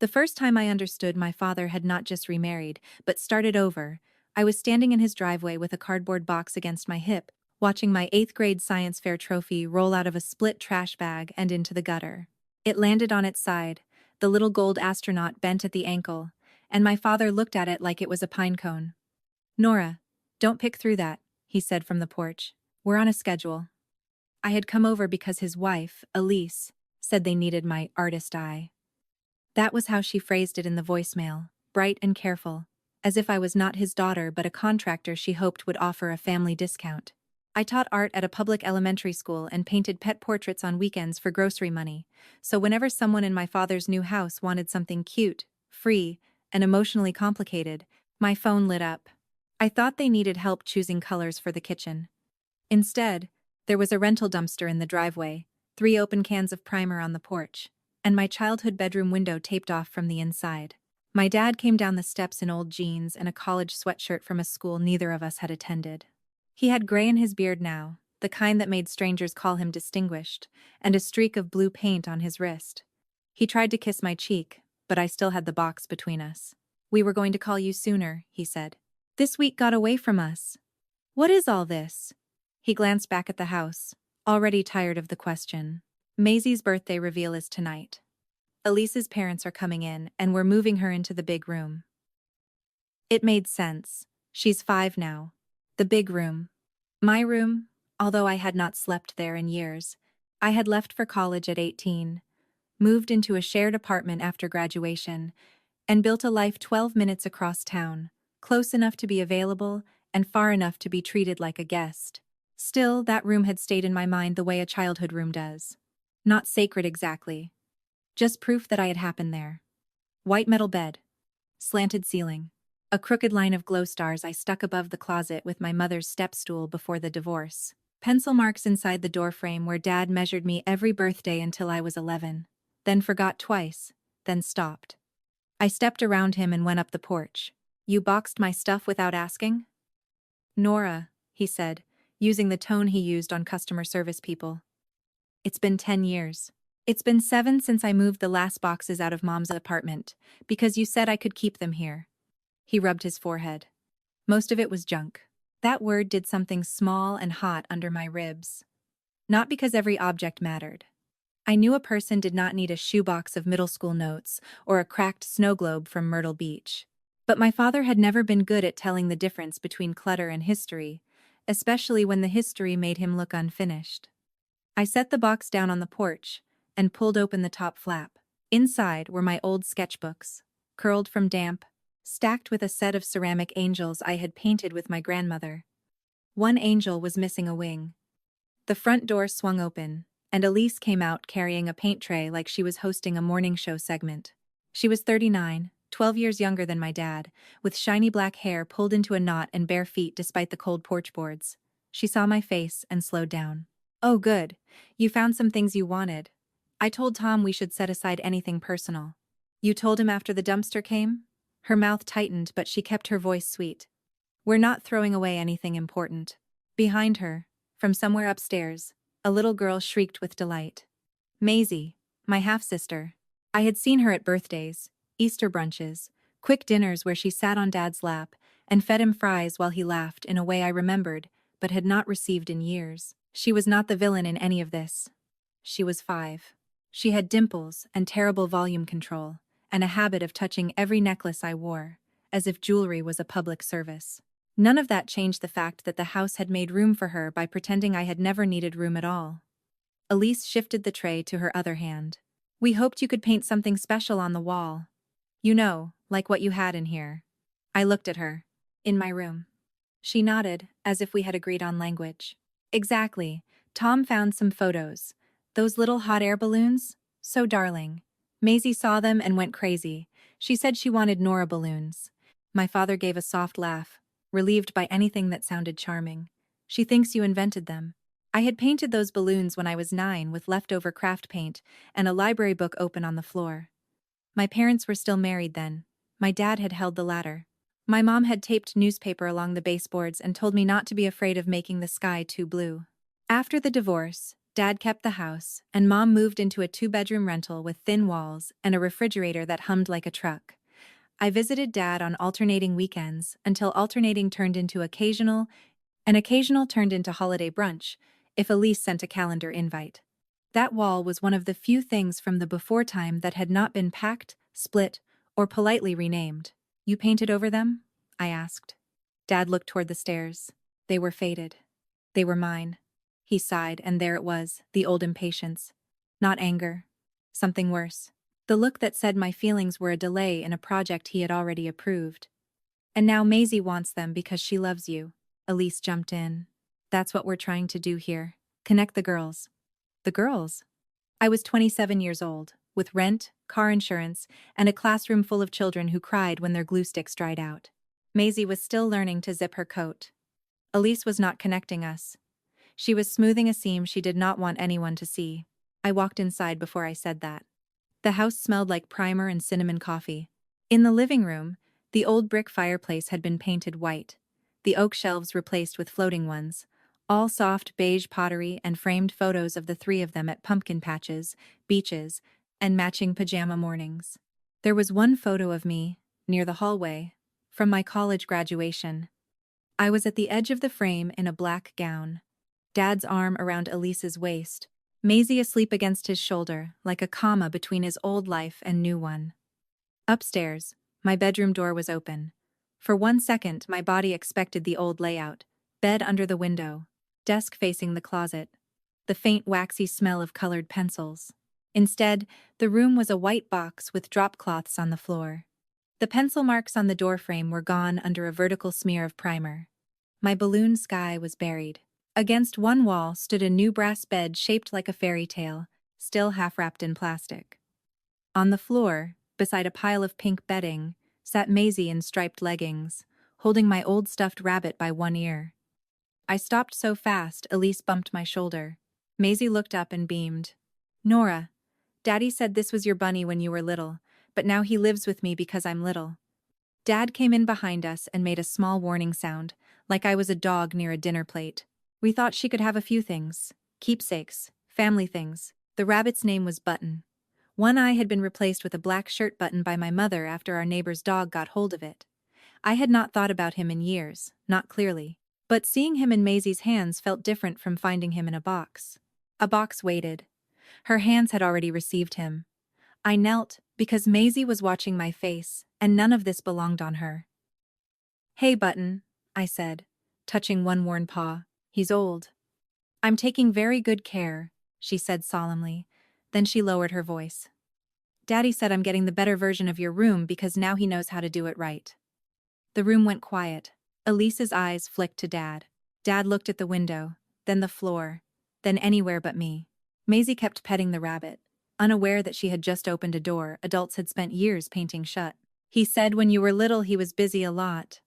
The first time I understood my father had not just remarried, but started over, I was standing in his driveway with a cardboard box against my hip, watching my 8th grade science fair trophy roll out of a split trash bag and into the gutter. It landed on its side, the little gold astronaut bent at the ankle, and my father looked at it like it was a pine cone. "Nora, don't pick through that," he said from the porch. "We're on a schedule." I had come over because his wife, Elise, said they needed my artist eye. That was how she phrased it in the voicemail, bright and careful, as if I was not his daughter but a contractor she hoped would offer a family discount. I taught art at a public elementary school and painted pet portraits on weekends for grocery money, so whenever someone in my father's new house wanted something cute, free, and emotionally complicated, my phone lit up. I thought they needed help choosing colors for the kitchen. Instead, there was a rental dumpster in the driveway, 3 open cans of primer on the porch, and my childhood bedroom window taped off from the inside. My dad came down the steps in old jeans and a college sweatshirt from a school neither of us had attended. He had gray in his beard now, the kind that made strangers call him distinguished, and a streak of blue paint on his wrist. He tried to kiss my cheek, but I still had the box between us. "We were going to call you sooner," he said. "This week got away from us. What is all this?" He glanced back at the house, already tired of the question. "Maisie's birthday reveal is tonight. Elise's parents are coming in, and we're moving her into the big room." It made sense. She's 5 now. The big room. My room, although I had not slept there in years. I had left for college at 18, moved into a shared apartment after graduation, and built a life 12 minutes across town, close enough to be available and far enough to be treated like a guest. Still, that room had stayed in my mind the way a childhood room does. Not sacred exactly. Just proof that I had happened there. White metal bed. Slanted ceiling. A crooked line of glow stars I stuck above the closet with my mother's step stool before the divorce. Pencil marks inside the doorframe where Dad measured me every birthday until I was 11. Then forgot twice, then stopped. I stepped around him and went up the porch. "You boxed my stuff without asking?" "Nora," he said, using the tone he used on customer service people. "It's been 10 years. It's been 7 since I moved the last boxes out of Mom's apartment, because you said I could keep them here." He rubbed his forehead. Most of it was junk. That word did something small and hot under my ribs. Not because every object mattered. I knew a person did not need a shoebox of middle school notes or a cracked snow globe from Myrtle Beach. But my father had never been good at telling the difference between clutter and history, especially when the history made him look unfinished. I set the box down on the porch and pulled open the top flap. Inside were my old sketchbooks, curled from damp, stacked with a set of ceramic angels I had painted with my grandmother. One angel was missing a wing. The front door swung open, and Elise came out carrying a paint tray like she was hosting a morning show segment. She was 39, 12 years younger than my dad, with shiny black hair pulled into a knot and bare feet despite the cold porch boards. She saw my face and slowed down. "Oh good, you found some things you wanted. I told Tom we should set aside anything personal." "You told him after the dumpster came?" Her mouth tightened, but she kept her voice sweet. "We're not throwing away anything important." Behind her, from somewhere upstairs, a little girl shrieked with delight. Maisie, my half-sister. I had seen her at birthdays, Easter brunches, quick dinners where she sat on Dad's lap and fed him fries while he laughed in a way I remembered but had not received in years. She was not the villain in any of this. She was 5. She had dimples and terrible volume control, and a habit of touching every necklace I wore, as if jewelry was a public service. None of that changed the fact that the house had made room for her by pretending I had never needed room at all. Elise shifted the tray to her other hand. "We hoped you could paint something special on the wall. You know, like what you had in here." I looked at her. "In my room." She nodded, as if we had agreed on language. "Exactly. Tom found some photos. Those little hot air balloons? So darling." Maisie saw them and went crazy. She said she wanted Nora balloons. My father gave a soft laugh, relieved by anything that sounded charming. "She thinks you invented them." I had painted those balloons when I was 9 with leftover craft paint and a library book open on the floor. My parents were still married then. My dad had held the ladder. My mom had taped newspaper along the baseboards and told me not to be afraid of making the sky too blue. After the divorce, Dad kept the house, and Mom moved into a two-bedroom rental with thin walls and a refrigerator that hummed like a truck. I visited Dad on alternating weekends until alternating turned into occasional, and occasional turned into holiday brunch, if Elise sent a calendar invite. That wall was one of the few things from the before time that had not been packed, split, or politely renamed. You painted over them? I asked. Dad looked toward the stairs. They were faded. They were mine. He sighed, and there it was, the old impatience. Not anger. Something worse. The look that said my feelings were a delay in a project he had already approved. And now Maisie wants them because she loves you. Elise jumped in. That's what we're trying to do here. Connect the girls. The girls? I was 27 years old, with rent, car insurance, and a classroom full of children who cried when their glue sticks dried out. Maisie was still learning to zip her coat. Elise was not connecting us. She was smoothing a seam she did not want anyone to see. I walked inside before I said that. The house smelled like primer and cinnamon coffee. In the living room, the old brick fireplace had been painted white, the oak shelves replaced with floating ones, all soft beige pottery and framed photos of the three of them at pumpkin patches, beaches, and matching pajama mornings. There was one photo of me, near the hallway, from my college graduation. I was at the edge of the frame in a black gown. Dad's arm around Elise's waist, Maisie asleep against his shoulder, like a comma between his old life and new one. Upstairs, my bedroom door was open. For 1 second, my body expected the old layout: bed under the window, desk facing the closet, the faint waxy smell of colored pencils. Instead, the room was a white box with drop cloths on the floor. The pencil marks on the doorframe were gone under a vertical smear of primer. My balloon sky was buried. Against one wall stood a new brass bed shaped like a fairy tale, still half wrapped in plastic. On the floor, beside a pile of pink bedding, sat Maisie in striped leggings, holding my old stuffed rabbit by one ear. I stopped so fast, Elise bumped my shoulder. Maisie looked up and beamed. Nora, Daddy said this was your bunny when you were little, but now he lives with me because I'm little. Dad came in behind us and made a small warning sound, like I was a dog near a dinner plate. We thought she could have a few things. Keepsakes, family things. The rabbit's name was Button. One eye had been replaced with a black shirt button by my mother after our neighbor's dog got hold of it. I had not thought about him in years, not clearly. But seeing him in Maisie's hands felt different from finding him in a box. A box waited. Her hands had already received him. I knelt, because Maisie was watching my face, and none of this belonged on her. Hey, Button, I said, touching one worn paw. He's old. I'm taking very good care, she said solemnly. Then she lowered her voice. Daddy said I'm getting the better version of your room because now he knows how to do it right. The room went quiet. Elise's eyes flicked to Dad. Dad looked at the window, then the floor, then anywhere but me. Maisie kept petting the rabbit, unaware that she had just opened a door adults had spent years painting shut. He said when you were little he was busy a lot.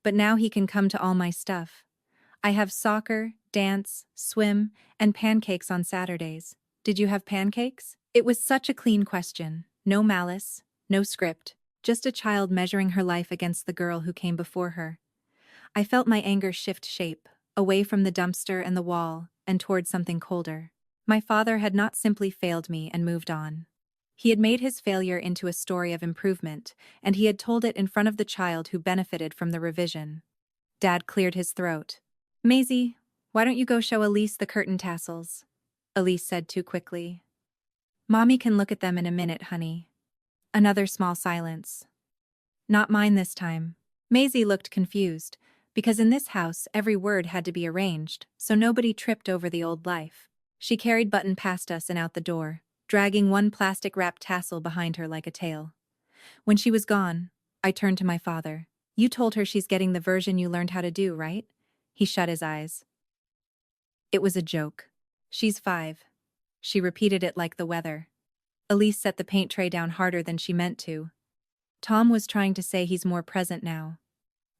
But now he can come to all my stuff. I have soccer, dance, swim, and pancakes on Saturdays. Did you have pancakes? It was such a clean question. No malice, no script, just a child measuring her life against the girl who came before her. I felt my anger shift shape, away from the dumpster and the wall, and toward something colder. My father had not simply failed me and moved on. He had made his failure into a story of improvement, and he had told it in front of the child who benefited from the revision. Dad cleared his throat. Maisie, why don't you go show Elise the curtain tassels? Elise said too quickly. Mommy can look at them in a minute, honey. Another small silence. Not mine this time. Maisie looked confused, because in this house every word had to be arranged, so nobody tripped over the old life. She carried Button past us and out the door, dragging one plastic-wrapped tassel behind her like a tail. When she was gone, I turned to my father. You told her she's getting the version you learned how to do, right? He shut his eyes. It was a joke. She's 5. She repeated it like the weather. Elise set the paint tray down harder than she meant to. Tom was trying to say he's more present now.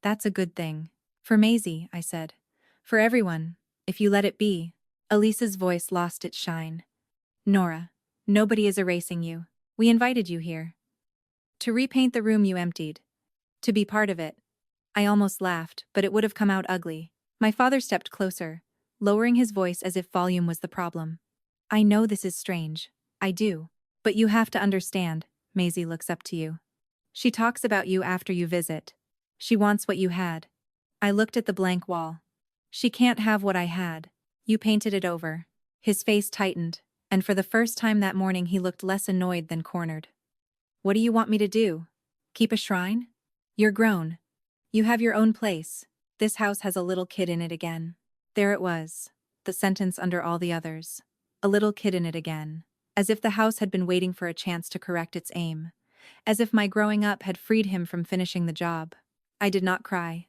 That's a good thing. For Maisie, I said. For everyone, if you let it be. Elise's voice lost its shine. Nora, nobody is erasing you. We invited you here. To repaint the room you emptied. To be part of it. I almost laughed, but it would have come out ugly. My father stepped closer, lowering his voice as if volume was the problem. I know this is strange. I do. But you have to understand, Maisie looks up to you. She talks about you after you visit. She wants what you had. I looked at the blank wall. She can't have what I had. You painted it over. His face tightened, and for the first time that morning he looked less annoyed than cornered. What do you want me to do? Keep a shrine? You're grown. You have your own place. This house has a little kid in it again. There it was. The sentence under all the others. A little kid in it again. As if the house had been waiting for a chance to correct its aim. As if my growing up had freed him from finishing the job. I did not cry.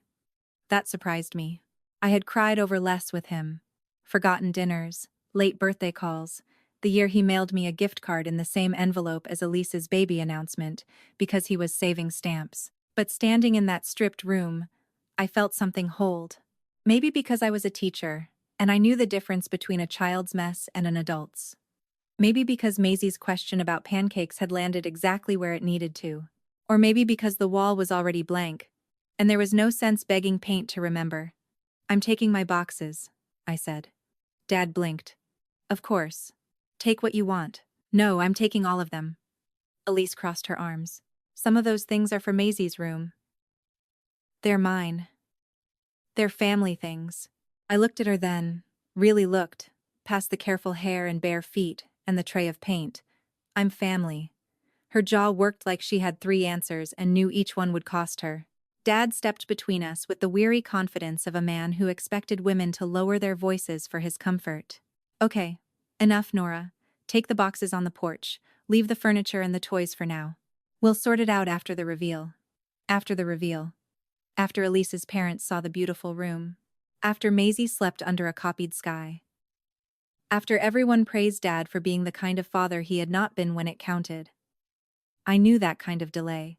That surprised me. I had cried over less with him. Forgotten dinners, late birthday calls, the year he mailed me a gift card in the same envelope as Elise's baby announcement because he was saving stamps. But standing in that stripped room, I felt something hold. Maybe because I was a teacher, and I knew the difference between a child's mess and an adult's. Maybe because Maisie's question about pancakes had landed exactly where it needed to. Or maybe because the wall was already blank, and there was no sense begging paint to remember. I'm taking my boxes, I said. Dad blinked. Of course. Take what you want. No, I'm taking all of them. Elise crossed her arms. Some of those things are for Maisie's room. They're mine. They're family things. I looked at her then, really looked, past the careful hair and bare feet and the tray of paint. I'm family. Her jaw worked like she had 3 answers and knew each one would cost her. Dad stepped between us with the weary confidence of a man who expected women to lower their voices for his comfort. Okay, enough, Nora. Take the boxes on the porch. Leave the furniture and the toys for now. We'll sort it out after the reveal. After the reveal. After Elise's parents saw the beautiful room. After Maisie slept under a copied sky. After everyone praised Dad for being the kind of father he had not been when it counted. I knew that kind of delay.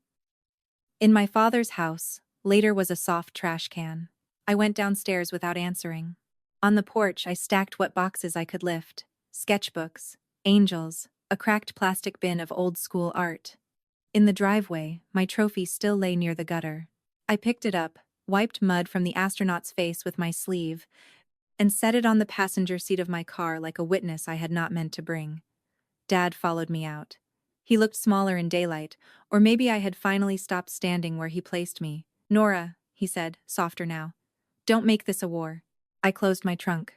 In my father's house, later was a soft trash can. I went downstairs without answering. On the porch, I stacked what boxes I could lift. Sketchbooks, angels, a cracked plastic bin of old-school art. In the driveway, my trophy still lay near the gutter. I picked it up, wiped mud from the astronaut's face with my sleeve, and set it on the passenger seat of my car like a witness I had not meant to bring. Dad followed me out. He looked smaller in daylight, or maybe I had finally stopped standing where he placed me. Nora, he said, softer now. Don't make this a war. I closed my trunk.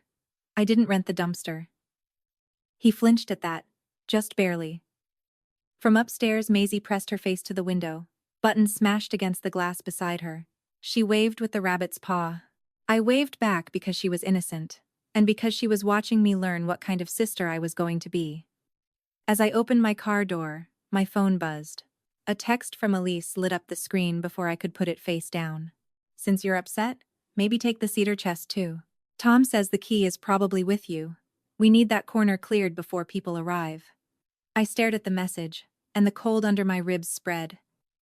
I didn't rent the dumpster. He flinched at that, just barely. From upstairs, Maisie pressed her face to the window. Buttons smashed against the glass beside her. She waved with the rabbit's paw. I waved back because she was innocent, and because she was watching me learn what kind of sister I was going to be. As I opened my car door, my phone buzzed. A text from Elise lit up the screen before I could put it face down. Since you're upset, maybe take the cedar chest too. Tom says the key is probably with you. We need that corner cleared before people arrive. I stared at the message, and the cold under my ribs spread.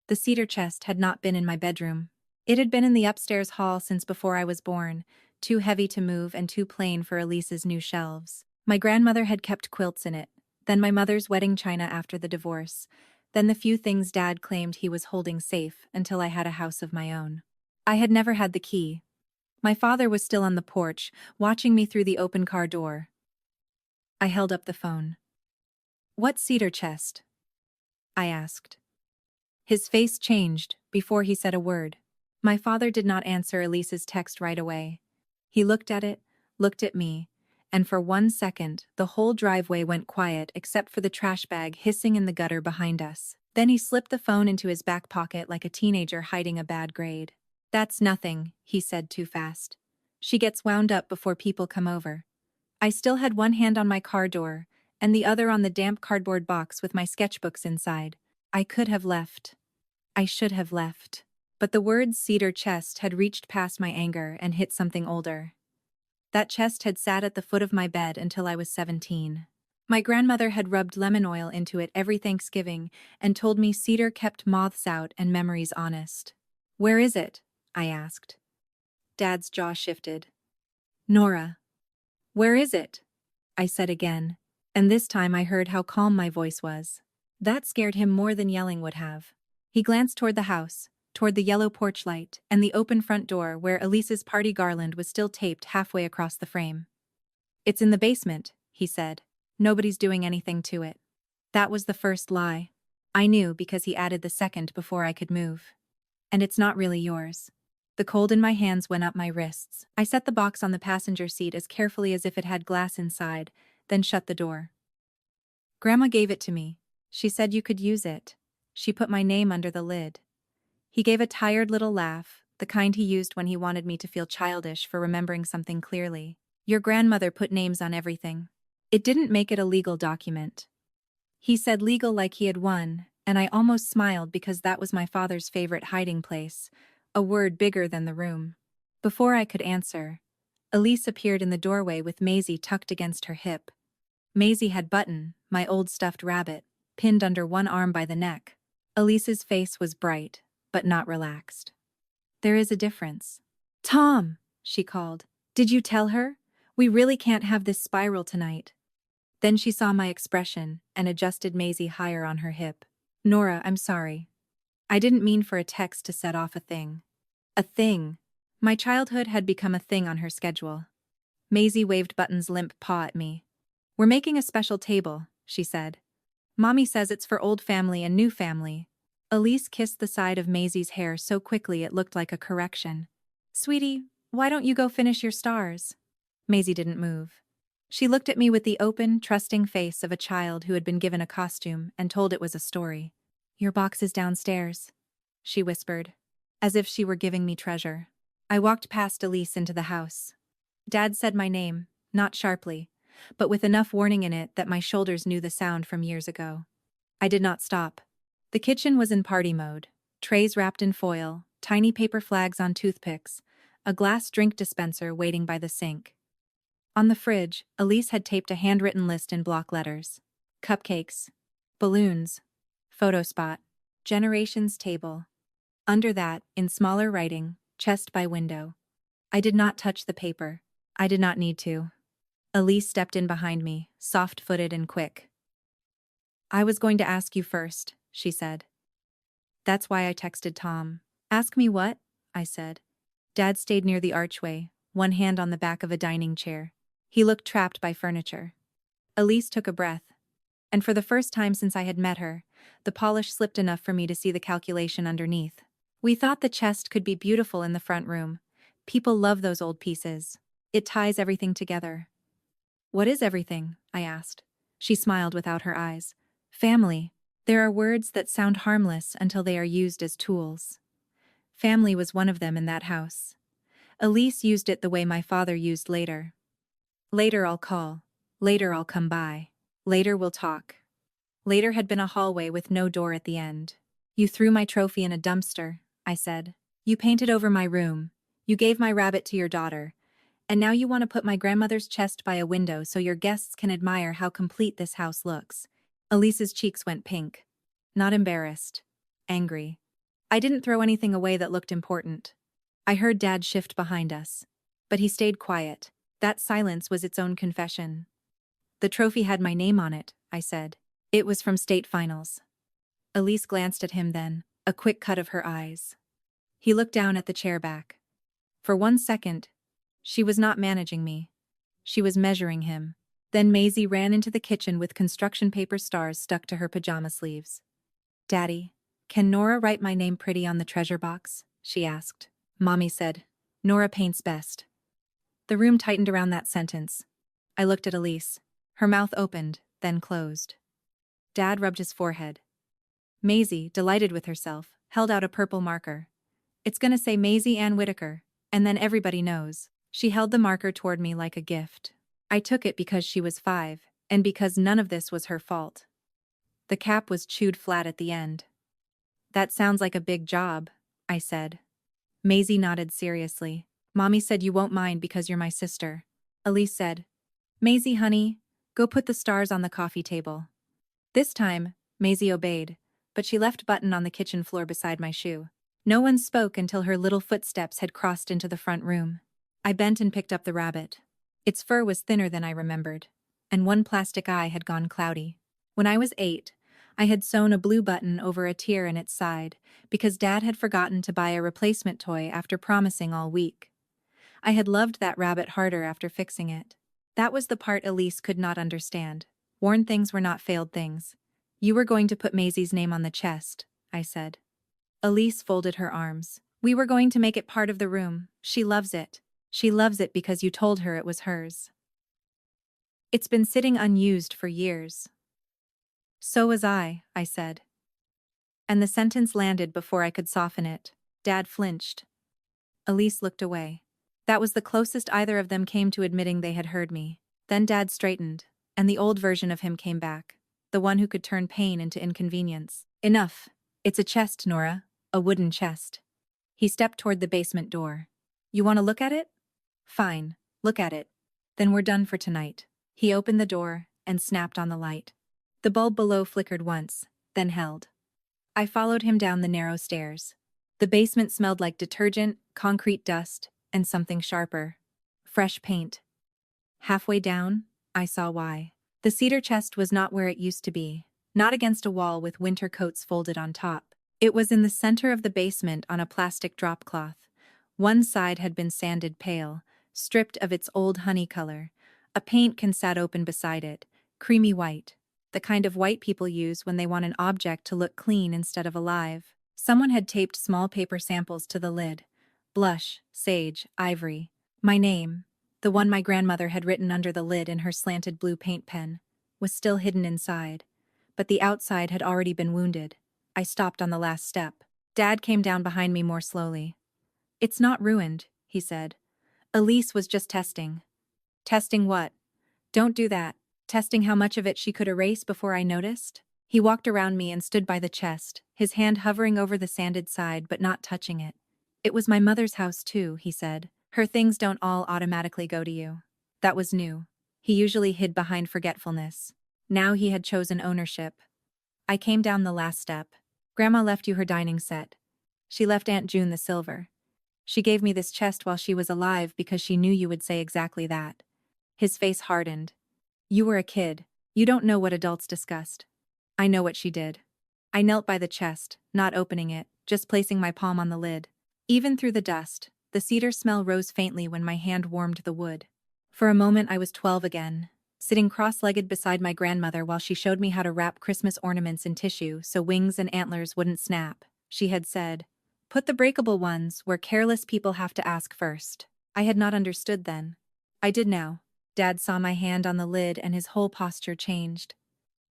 The cedar chest had not been in my bedroom. It had been in the upstairs hall since before I was born, too heavy to move and too plain for Elise's new shelves. My grandmother had kept quilts in it, then my mother's wedding china after the divorce, then the few things Dad claimed he was holding safe until I had a house of my own. I had never had the key. My father was still on the porch, watching me through the open car door. I held up the phone. What cedar chest? I asked. His face changed before he said a word. My father did not answer Elise's text right away. He looked at it, looked at me, and for 1 second, the whole driveway went quiet except for the trash bag hissing in the gutter behind us. Then he slipped the phone into his back pocket like a teenager hiding a bad grade. That's nothing, he said too fast. She gets wound up before people come over. I still had one hand on my car door, and the other on the damp cardboard box with my sketchbooks inside. I could have left. I should have left. But the words cedar chest had reached past my anger and hit something older. That chest had sat at the foot of my bed until I was 17. My grandmother had rubbed lemon oil into it every Thanksgiving and told me cedar kept moths out and memories honest. Where is it? I asked. Dad's jaw shifted. Nora. Where is it? I said again, and this time I heard how calm my voice was. That scared him more than yelling would have. He glanced toward the house, toward the yellow porch light and the open front door where Elise's party garland was still taped halfway across the frame. It's in the basement, he said. Nobody's doing anything to it. That was the first lie. I knew because he added the second before I could move. And it's not really yours. The cold in my hands went up my wrists. I set the box on the passenger seat as carefully as if it had glass inside, then shut the door. Grandma gave it to me. She said you could use it. She put my name under the lid. He gave a tired little laugh, the kind he used when he wanted me to feel childish for remembering something clearly. Your grandmother put names on everything. It didn't make it a legal document. He said legal like he had won, and I almost smiled because that was my father's favorite hiding place, a word bigger than the room. Before I could answer, Elise appeared in the doorway with Maisie tucked against her hip. Maisie had Button, my old stuffed rabbit, pinned under one arm by the neck. Elise's face was bright, but not relaxed. There is a difference. Tom, she called. Did you tell her? We really can't have this spiral tonight. Then she saw my expression and adjusted Maisie higher on her hip. Nora, I'm sorry. I didn't mean for a text to set off a thing. A thing. My childhood had become a thing on her schedule. Maisie waved Button's limp paw at me. We're making a special table, she said. Mommy says it's for old family and new family. Elise kissed the side of Maisie's hair so quickly it looked like a correction. Sweetie, why don't you go finish your stars? Maisie didn't move. She looked at me with the open, trusting face of a child who had been given a costume and told it was a story. Your box is downstairs, she whispered, as if she were giving me treasure. I walked past Elise into the house. Dad said my name, not sharply, but with enough warning in it that my shoulders knew the sound from years ago. I did not stop. The kitchen was in party mode. Trays wrapped in foil, tiny paper flags on toothpicks, a glass drink dispenser waiting by the sink. On the fridge, Elise had taped a handwritten list in block letters. Cupcakes. Balloons. Photo spot. Generations table. Under that, in smaller writing, chest by window. I did not touch the paper. I did not need to. Elise stepped in behind me, soft-footed and quick. I was going to ask you first, she said. That's why I texted Tom. Ask me what? I said. Dad stayed near the archway, one hand on the back of a dining chair. He looked trapped by furniture. Elise took a breath. And for the first time since I had met her, the polish slipped enough for me to see the calculation underneath. We thought the chest could be beautiful in the front room. People love those old pieces. It ties everything together. What is everything? I asked. She smiled without her eyes. Family. There are words that sound harmless until they are used as tools. Family was one of them in that house. Elise used it the way my father used later. Later I'll call. Later I'll come by. Later we'll talk. Later had been a hallway with no door at the end. You threw my trophy in a dumpster, I said. You painted over my room. You gave my rabbit to your daughter. And now you want to put my grandmother's chest by a window so your guests can admire how complete this house looks. Elise's cheeks went pink. Not embarrassed. Angry. I didn't throw anything away that looked important. I heard Dad shift behind us. But he stayed quiet. That silence was its own confession. The trophy had my name on it, I said. It was from state finals. Elise glanced at him then, a quick cut of her eyes. He looked down at the chair back. For 1 second, she was not managing me. She was measuring him. Then Maisie ran into the kitchen with construction paper stars stuck to her pajama sleeves. Daddy, can Nora write my name pretty on the treasure box? She asked. Mommy said, Nora paints best. The room tightened around that sentence. I looked at Elise. Her mouth opened, then closed. Dad rubbed his forehead. Maisie, delighted with herself, held out a purple marker. It's gonna say Maisie Ann Whitaker, and then everybody knows. She held the marker toward me like a gift. I took it because she was 5, and because none of this was her fault. The cap was chewed flat at the end. That sounds like a big job, I said. Maisie nodded seriously. Mommy said you won't mind because you're my sister. Elise said, Maisie, honey, go put the stars on the coffee table. This time, Maisie obeyed, but she left Button on the kitchen floor beside my shoe. No one spoke until her little footsteps had crossed into the front room. I bent and picked up the rabbit. Its fur was thinner than I remembered, and one plastic eye had gone cloudy. When I was 8, I had sewn a blue button over a tear in its side because Dad had forgotten to buy a replacement toy after promising all week. I had loved that rabbit harder after fixing it. That was the part Elise could not understand. Worn things were not failed things. You were going to put Maisie's name on the chest, I said. Elise folded her arms. We were going to make it part of the room. She loves it. She loves it because you told her it was hers. It's been sitting unused for years. So was I said. And the sentence landed before I could soften it. Dad flinched. Elise looked away. That was the closest either of them came to admitting they had heard me. Then Dad straightened, and the old version of him came back. The one who could turn pain into inconvenience. Enough. It's a chest, Nora. A wooden chest. He stepped toward the basement door. You want to look at it? Fine, look at it. Then we're done for tonight. He opened the door and snapped on the light. The bulb below flickered once, then held. I followed him down the narrow stairs. The basement smelled like detergent, concrete dust, and something sharper. Fresh paint. Halfway down, I saw why. The cedar chest was not where it used to be, not against a wall with winter coats folded on top. It was in the center of the basement on a plastic drop cloth. One side had been sanded pale, stripped of its old honey color. A paint can sat open beside it, creamy white, the kind of white people use when they want an object to look clean instead of alive. Someone had taped small paper samples to the lid. Blush, sage, ivory. My name, the one my grandmother had written under the lid in her slanted blue paint pen, was still hidden inside. But the outside had already been wounded. I stopped on the last step. Dad came down behind me more slowly. It's not ruined, he said. Elise was just testing. Testing what? Don't do that. Testing how much of it she could erase before I noticed? He walked around me and stood by the chest, his hand hovering over the sanded side but not touching it. It was my mother's house too, he said. Her things don't all automatically go to you. That was new. He usually hid behind forgetfulness. Now he had chosen ownership. I came down the last step. Grandma left you her dining set. She left Aunt June the silver. She gave me this chest while she was alive because she knew you would say exactly that. His face hardened. You were a kid. You don't know what adults discussed. I know what she did. I knelt by the chest, not opening it, just placing my palm on the lid. Even through the dust, the cedar smell rose faintly when my hand warmed the wood. For a moment I was 12 again, sitting cross-legged beside my grandmother while she showed me how to wrap Christmas ornaments in tissue so wings and antlers wouldn't snap. She had said, "Put the breakable ones where careless people have to ask first." I had not understood then. I did now. Dad saw my hand on the lid and his whole posture changed.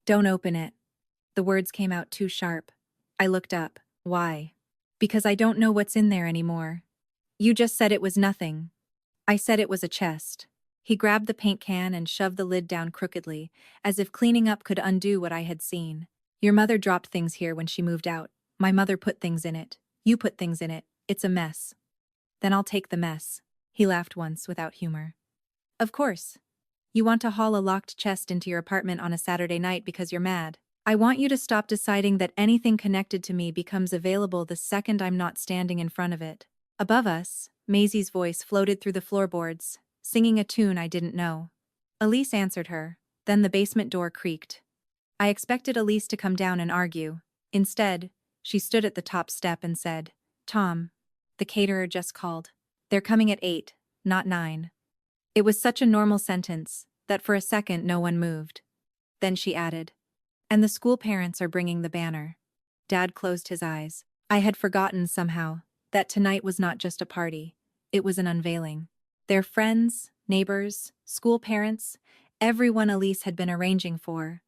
Don't open it. The words came out too sharp. I looked up. Why? Because I don't know what's in there anymore. You just said it was nothing. I said it was a chest. He grabbed the paint can and shoved the lid down crookedly, as if cleaning up could undo what I had seen. Your mother dropped things here when she moved out. My mother put things in it. You put things in it. It's a mess. Then I'll take the mess. He laughed once without humor. Of course. You want to haul a locked chest into your apartment on a Saturday night because you're mad. I want you to stop deciding that anything connected to me becomes available the second I'm not standing in front of it. Above us, Maisie's voice floated through the floorboards, singing a tune I didn't know. Elise answered her, then the basement door creaked. I expected Elise to come down and argue. Instead, she stood at the top step and said, Tom, the caterer just called. They're coming at 8, not 9. It was such a normal sentence that for a second no one moved. Then she added, and the school parents are bringing the banner. Dad closed his eyes. I had forgotten somehow that tonight was not just a party. It was an unveiling. Their friends, neighbors, school parents, everyone Elise had been arranging for,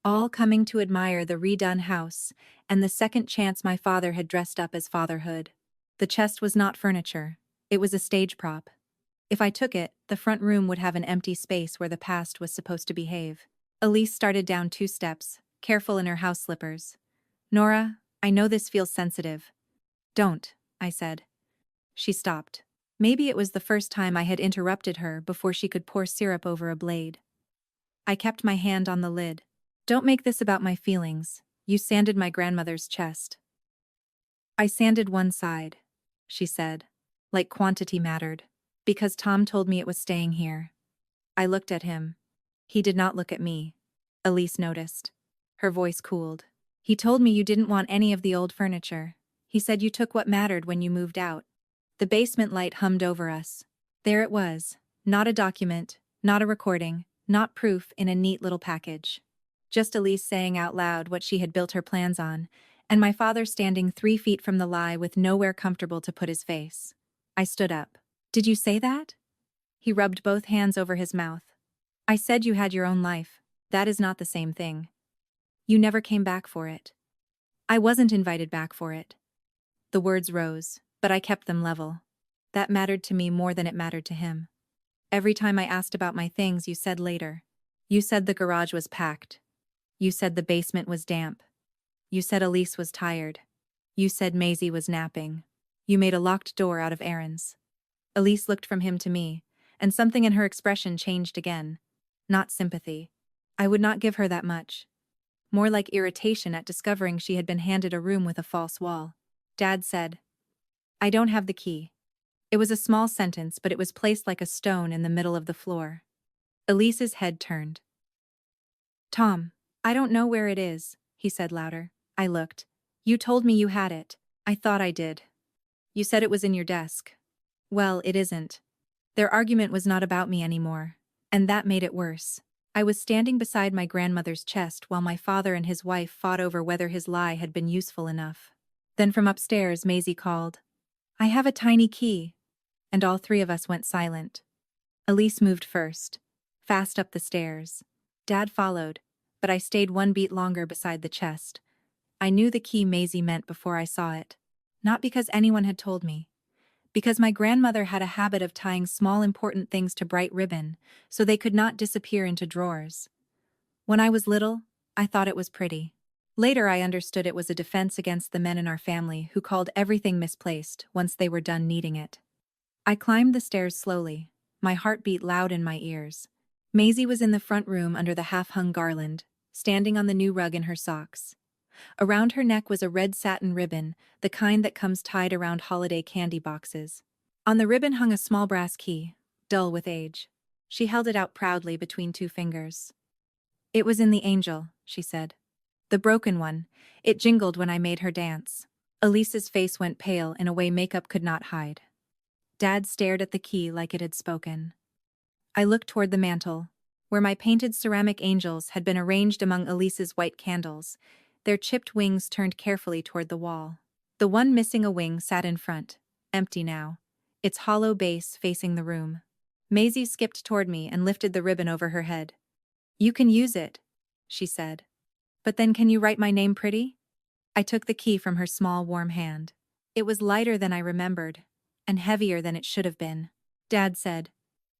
all coming to admire the redone house and the second chance my father had dressed up as fatherhood. The chest was not furniture. It was a stage prop. If I took it, the front room would have an empty space where the past was supposed to behave. Elise started down 2 steps, careful in her house slippers. Nora, I know this feels sensitive. Don't, I said. She stopped. Maybe it was the first time I had interrupted her before she could pour syrup over a blade. I kept my hand on the lid. Don't make this about my feelings. You sanded my grandmother's chest. I sanded one side, she said, like quantity mattered. Because Tom told me it was staying here. I looked at him. He did not look at me. Elise noticed. Her voice cooled. He told me you didn't want any of the old furniture. He said you took what mattered when you moved out. The basement light hummed over us. There it was. Not a document, Not a recording, not proof in a neat little package. Just Elise saying out loud what she had built her plans on, and my father standing 3 feet from the lie with nowhere comfortable to put his face. I stood up. Did you say that? He rubbed both hands over his mouth. I said you had your own life. That is not the same thing. You never came back for it. I wasn't invited back for it. The words rose, but I kept them level. That mattered to me more than it mattered to him. Every time I asked about my things, you said later. You said the garage was packed. You said the basement was damp. You said Elise was tired. You said Maisie was napping. You made a locked door out of errands. Elise looked from him to me, and something in her expression changed again. Not sympathy. I would not give her that much. More like irritation at discovering she had been handed a room with a false wall. Dad said, I don't have the key. It was a small sentence, but it was placed like a stone in the middle of the floor. Elise's head turned. Tom, I don't know where it is, he said louder. I looked. You told me you had it. I thought I did. You said it was in your desk. Well, it isn't. Their argument was not about me anymore, and that made it worse. I was standing beside my grandmother's chest while my father and his wife fought over whether his lie had been useful enough. Then from upstairs, Maisie called, I have a tiny key. And all three of us went silent. Elise moved first, fast up the stairs. Dad followed, but I stayed 1 beat longer beside the chest. I knew the key Maisie meant before I saw it. Not because anyone had told me. Because my grandmother had a habit of tying small important things to bright ribbon, so they could not disappear into drawers. When I was little, I thought it was pretty. Later I understood it was a defense against the men in our family who called everything misplaced once they were done needing it. I climbed the stairs slowly, my heart beat loud in my ears. Maisie was in the front room under the half-hung garland, standing on the new rug in her socks. Around her neck was a red satin ribbon, the kind that comes tied around holiday candy boxes. On the ribbon hung a small brass key, dull with age. She held it out proudly between 2 fingers. It was in the angel, she said. The broken one. It jingled when I made her dance. Elise's face went pale in a way makeup could not hide. Dad stared at the key like it had spoken. I looked toward the mantel, where my painted ceramic angels had been arranged among Elise's white candles, their chipped wings turned carefully toward the wall. The one missing a wing sat in front, empty now, its hollow base facing the room. Maisie skipped toward me and lifted the ribbon over her head. You can use it, she said. But then can you write my name pretty? I took the key from her small warm hand. It was lighter than I remembered, and heavier than it should have been. Dad said,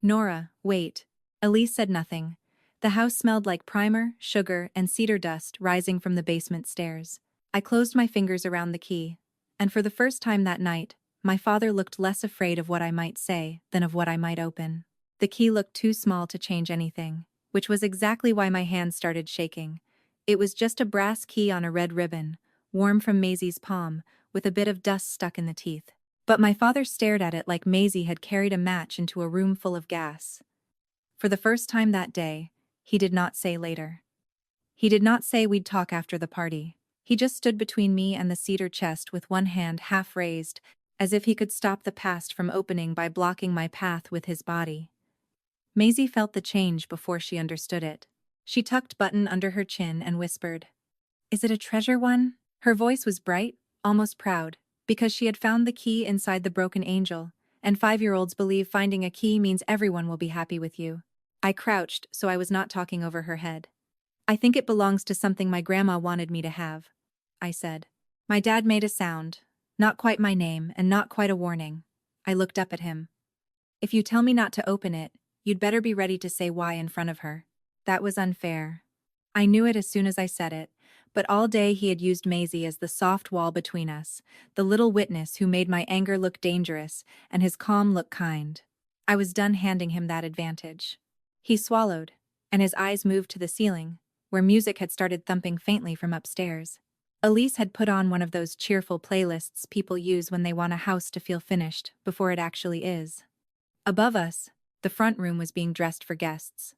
Nora, wait. Elise said nothing. The house smelled like primer, sugar, and cedar dust rising from the basement stairs. I closed my fingers around the key, and for the first time that night, my father looked less afraid of what I might say than of what I might open. The key looked too small to change anything, which was exactly why my hands started shaking. It was just a brass key on a red ribbon, warm from Maisie's palm, with a bit of dust stuck in the teeth. But my father stared at it like Maisie had carried a match into a room full of gas. For the first time that day, he did not say later. He did not say we'd talk after the party. He just stood between me and the cedar chest with one hand half raised, as if he could stop the past from opening by blocking my path with his body. Maisie felt the change before she understood it. She tucked Button under her chin and whispered, Is it a treasure one? Her voice was bright, almost proud, because she had found the key inside the broken angel, and 5-year-olds believe finding a key means everyone will be happy with you. I crouched so I was not talking over her head. I think it belongs to something my grandma wanted me to have, I said. My dad made a sound, not quite my name and not quite a warning. I looked up at him. If you tell me not to open it, you'd better be ready to say why in front of her. That was unfair. I knew it as soon as I said it, but all day he had used Maisie as the soft wall between us, the little witness who made my anger look dangerous and his calm look kind. I was done handing him that advantage. He swallowed, and his eyes moved to the ceiling, where music had started thumping faintly from upstairs. Elise had put on one of those cheerful playlists people use when they want a house to feel finished before it actually is. Above us, the front room was being dressed for guests.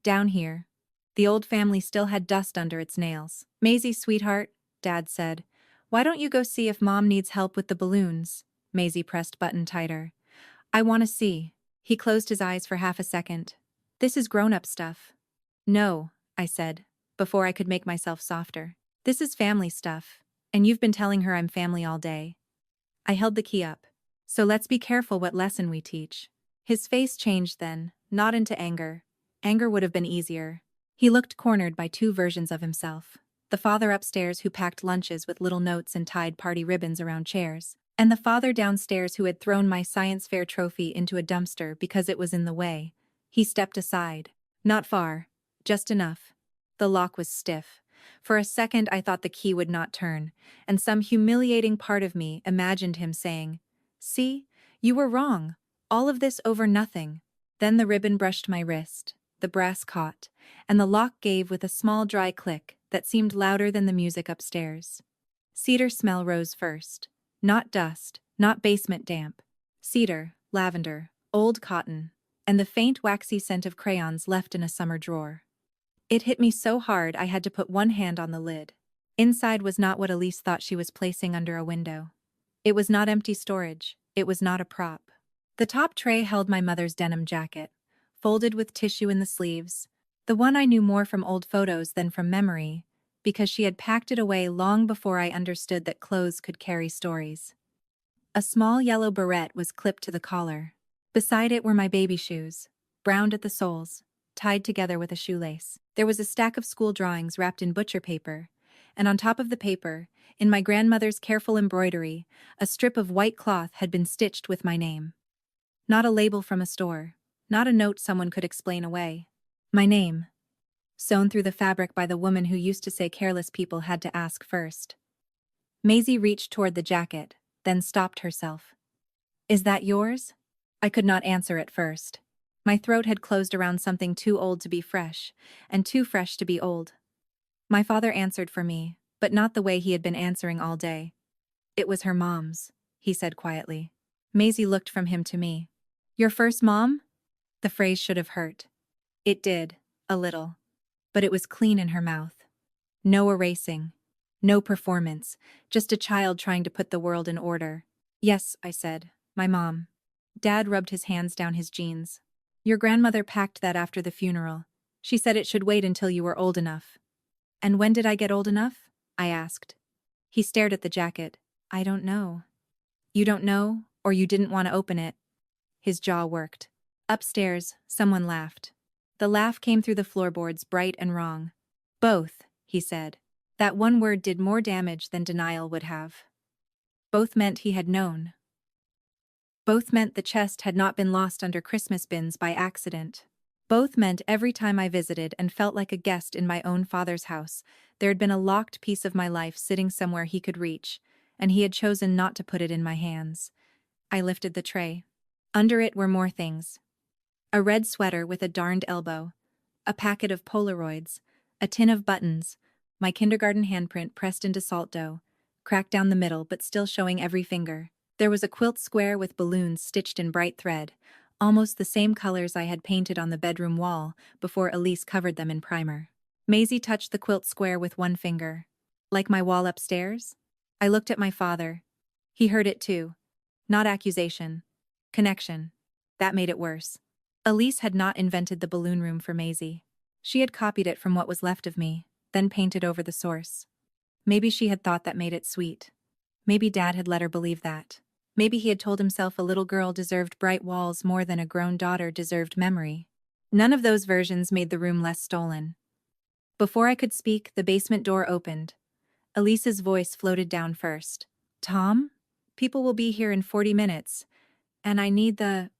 Down here, the old family still had dust under its nails. Maisie, sweetheart, Dad said, why don't you go see if Mom needs help with the balloons? Maisie pressed Button tighter. I want to see. He closed his eyes for half a second. This is grown-up stuff. No, I said, before I could make myself softer. This is family stuff, and you've been telling her I'm family all day. I held the key up. So let's be careful what lesson we teach. His face changed then, not into anger. Anger would have been easier. He looked cornered by two versions of himself. The father upstairs who packed lunches with little notes and tied party ribbons around chairs, and the father downstairs who had thrown my science fair trophy into a dumpster because it was in the way. He stepped aside. Not far. Just enough. The lock was stiff. For a second I thought the key would not turn, and some humiliating part of me imagined him saying, "See, you were wrong. All of this over nothing." Then the ribbon brushed my wrist, the brass caught, and the lock gave with a small dry click that seemed louder than the music upstairs. Cedar smell rose first. Not dust, not basement damp. Cedar, lavender, old cotton, and the faint waxy scent of crayons left in a summer drawer. It hit me so hard I had to put one hand on the lid. Inside was not what Elise thought she was placing under a window. It was not empty storage. It was not a prop. The top tray held my mother's denim jacket, folded with tissue in the sleeves, the one I knew more from old photos than from memory, because she had packed it away long before I understood that clothes could carry stories. A small yellow barrette was clipped to the collar. Beside it were my baby shoes, browned at the soles, tied together with a shoelace. There was a stack of school drawings wrapped in butcher paper, and on top of the paper, in my grandmother's careful embroidery, a strip of white cloth had been stitched with my name. Not a label from a store, not a note someone could explain away. My name, sewn through the fabric by the woman who used to say careless people had to ask first. Maisie reached toward the jacket, then stopped herself. "Is that yours?" I could not answer at first. My throat had closed around something too old to be fresh, and too fresh to be old. My father answered for me, but not the way he had been answering all day. "It was her mom's," he said quietly. Maisie looked from him to me. "Your first mom?" The phrase should have hurt. It did, a little. But it was clean in her mouth. No erasing. No performance, just a child trying to put the world in order. "Yes," I said, "my mom." Dad rubbed his hands down his jeans. "Your grandmother packed that after the funeral. She said it should wait until you were old enough." "And when did I get old enough?" I asked. He stared at the jacket. "I don't know." "You don't know, or you didn't want to open it?" His jaw worked. Upstairs, someone laughed. The laugh came through the floorboards, bright and wrong. "Both," he said. That one word did more damage than denial would have. Both meant he had known. Both meant the chest had not been lost under Christmas bins by accident. Both meant every time I visited and felt like a guest in my own father's house, there had been a locked piece of my life sitting somewhere he could reach, and he had chosen not to put it in my hands. I lifted the tray. Under it were more things. A red sweater with a darned elbow, a packet of Polaroids, a tin of buttons, my kindergarten handprint pressed into salt dough, cracked down the middle but still showing every finger. There was a quilt square with balloons stitched in bright thread, almost the same colors I had painted on the bedroom wall before Elise covered them in primer. Maisie touched the quilt square with one finger. "Like my wall upstairs?" I looked at my father. He heard it too. Not accusation. Connection. That made it worse. Elise had not invented the balloon room for Maisie. She had copied it from what was left of me, then painted over the source. Maybe she had thought that made it sweet. Maybe Dad had let her believe that. Maybe he had told himself a little girl deserved bright walls more than a grown daughter deserved memory. None of those versions made the room less stolen. Before I could speak, the basement door opened. Elise's voice floated down first. "Tom? People will be here in 40 minutes. And I need the..."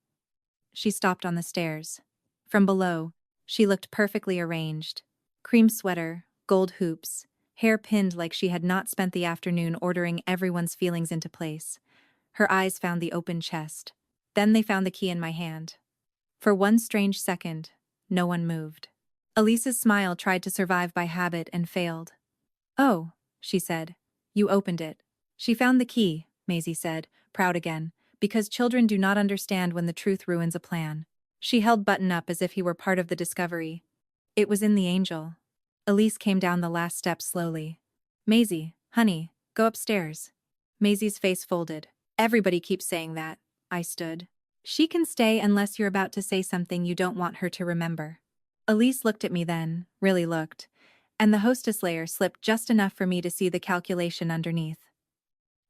She stopped on the stairs. From below, she looked perfectly arranged. Cream sweater, gold hoops, hair pinned like she had not spent the afternoon ordering everyone's feelings into place. Her eyes found the open chest. Then they found the key in my hand. For one strange second, no one moved. Elise's smile tried to survive by habit and failed. "Oh," she said. "You opened it." "She found the key," Maisie said, proud again, because children do not understand when the truth ruins a plan. She held Button up as if he were part of the discovery. "It was in the angel." Elise came down the last step slowly. "Maisie, honey, go upstairs." Maisie's face folded. "Everybody keeps saying that." I stood. She can stay unless you're about to say something you don't want her to remember. Elise looked at me then, really looked, and the hostess layer slipped just enough for me to see the calculation underneath.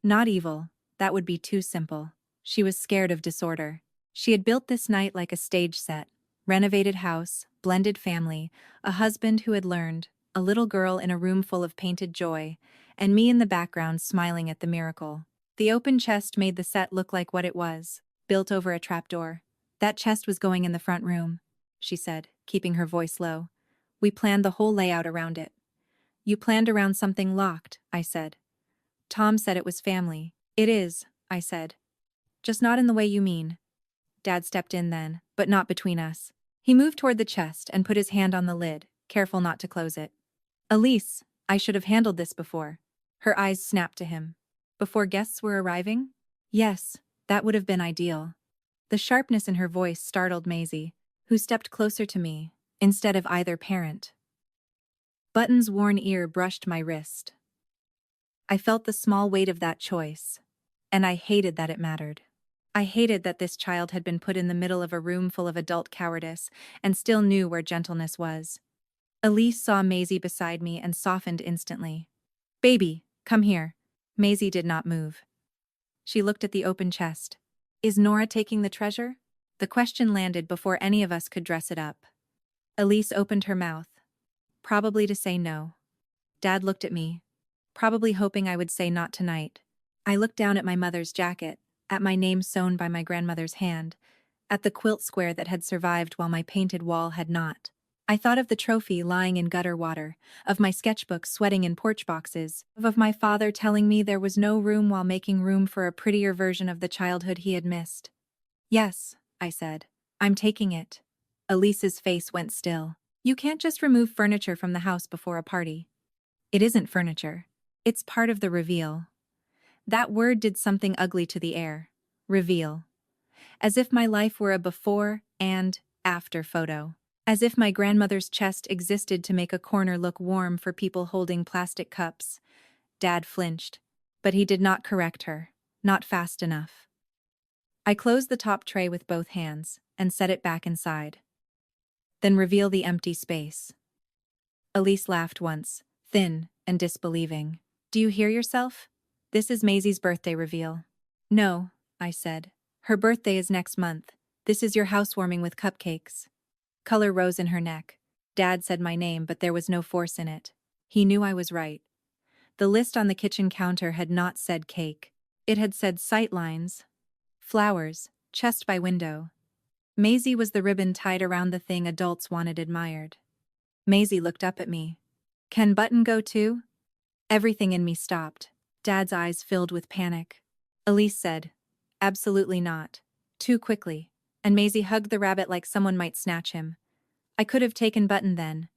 Not evil, that would be too simple. She was scared of disorder. She had built this night like a stage set. Renovated house, blended family, a husband who had learned, a little girl in a room full of painted joy, and me in the background smiling at the miracle. The open chest made the set look like what it was, built over a trapdoor. That chest was going in the front room, she said, keeping her voice low. We planned the whole layout around it. You planned around something locked, I said. Tom said it was family. It is, I said. Just not in the way you mean. Dad stepped in then, but not between us. He moved toward the chest and put his hand on the lid, careful not to close it. Elise, I should have handled this before. Her eyes snapped to him. Before guests were arriving? Yes, that would have been ideal. The sharpness in her voice startled Maisie, who stepped closer to me, instead of either parent. Button's worn ear brushed my wrist. I felt the small weight of that choice, and I hated that it mattered. I hated that this child had been put in the middle of a room full of adult cowardice and still knew where gentleness was. Elise saw Maisie beside me and softened instantly. Baby, come here. Maisie did not move. She looked at the open chest. Is Nora taking the treasure? The question landed before any of us could dress it up. Elise opened her mouth, probably to say no. Dad looked at me, probably hoping I would say not tonight. I looked down at my mother's jacket, at my name sewn by my grandmother's hand, at the quilt square that had survived while my painted wall had not. I thought of the trophy lying in gutter water, of my sketchbook sweating in porch boxes, of my father telling me there was no room while making room for a prettier version of the childhood he had missed. Yes, I said. I'm taking it. Elise's face went still. You can't just remove furniture from the house before a party. It isn't furniture. It's part of the reveal. That word did something ugly to the air. Reveal. As if my life were a before and after photo. As if my grandmother's chest existed to make a corner look warm for people holding plastic cups. Dad flinched. But he did not correct her. Not fast enough. I closed the top tray with both hands and set it back inside. Then reveal the empty space. Elise laughed once, thin and disbelieving. Do you hear yourself? This is Maisie's birthday reveal. No, I said. Her birthday is next month. This is your housewarming with cupcakes. Color rose in her neck. Dad said my name, but there was no force in it. He knew I was right. The list on the kitchen counter had not said cake. It had said sightlines, flowers, chest by window. Maisie was the ribbon tied around the thing adults wanted admired. Maisie looked up at me. Can Button go too? Everything in me stopped. Dad's eyes filled with panic. Elise said, absolutely not. Too quickly. And Maisie hugged the rabbit like someone might snatch him. I could have taken Button then.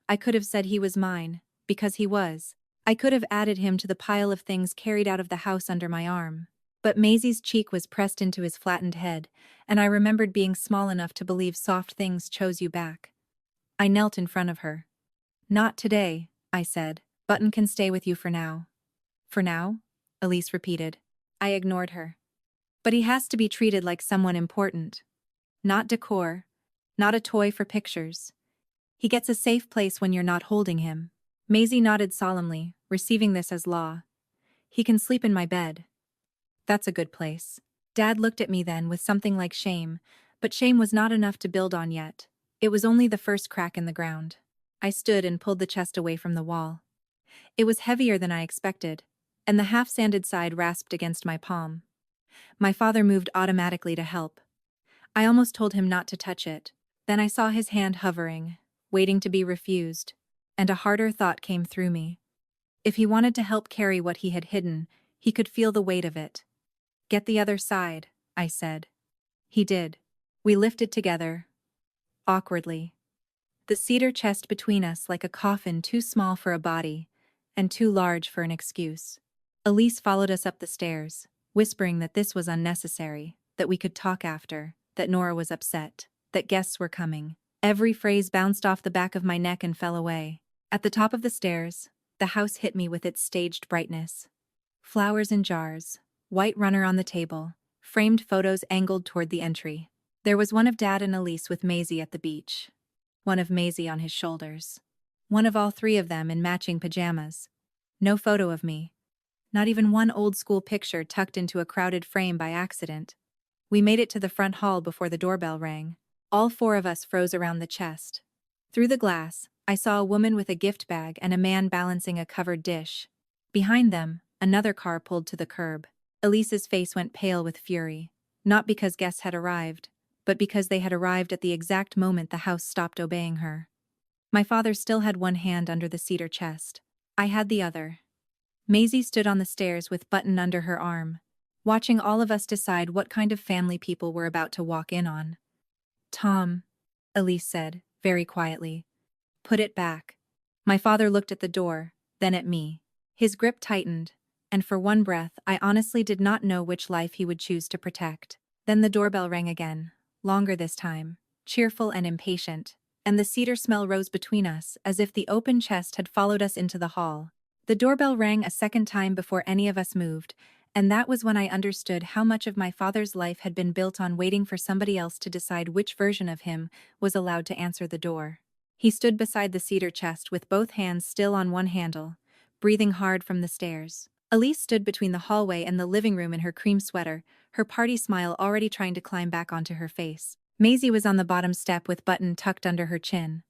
I could have said he was mine, because he was. I could have added him to the pile of things carried out of the house under my arm. But Maisie's cheek was pressed into his flattened head, and I remembered being small enough to believe soft things chose you back. I knelt in front of her. Not today, I said. Button can stay with you for now. For now? Elise repeated. I ignored her. But he has to be treated like someone important. Not decor. Not a toy for pictures. He gets a safe place when you're not holding him. Maisie nodded solemnly, receiving this as law. He can sleep in my bed. That's a good place. Dad looked at me then with something like shame, but shame was not enough to build on yet. It was only the first crack in the ground. I stood and pulled the chest away from the wall. It was heavier than I expected, and the half-sanded side rasped against my palm. My father moved automatically to help. I almost told him not to touch it. Then I saw his hand hovering, waiting to be refused, and a harder thought came through me. If he wanted to help carry what he had hidden, he could feel the weight of it. Get the other side, I said. He did. We lifted together, awkwardly. The cedar chest between us like a coffin too small for a body, and too large for an excuse. Elise followed us up the stairs, whispering that this was unnecessary, that we could talk after, that Nora was upset, that guests were coming. Every phrase bounced off the back of my neck and fell away. At the top of the stairs, the house hit me with its staged brightness. Flowers in jars, white runner on the table, framed photos angled toward the entry. There was one of Dad and Elise with Maisie at the beach. One of Maisie on his shoulders. One of all three of them in matching pajamas. No photo of me. Not even one old-school picture tucked into a crowded frame by accident. We made it to the front hall before the doorbell rang. All four of us froze around the chest. Through the glass, I saw a woman with a gift bag and a man balancing a covered dish. Behind them, another car pulled to the curb. Elise's face went pale with fury. Not because guests had arrived, but because they had arrived at the exact moment the house stopped obeying her. My father still had one hand under the cedar chest. I had the other. Maisie stood on the stairs with Button under her arm, watching all of us decide what kind of family people were about to walk in on. "Tom," Elise said, very quietly. "Put it back." My father looked at the door, then at me. His grip tightened, and for one breath I honestly did not know which life he would choose to protect. Then the doorbell rang again, longer this time, cheerful and impatient, and the cedar smell rose between us as if the open chest had followed us into the hall. The doorbell rang a second time before any of us moved, and that was when I understood how much of my father's life had been built on waiting for somebody else to decide which version of him was allowed to answer the door. He stood beside the cedar chest with both hands still on one handle, breathing hard from the stairs. Elise stood between the hallway and the living room in her cream sweater, her party smile already trying to climb back onto her face. Maisie was on the bottom step with Button tucked under her chin,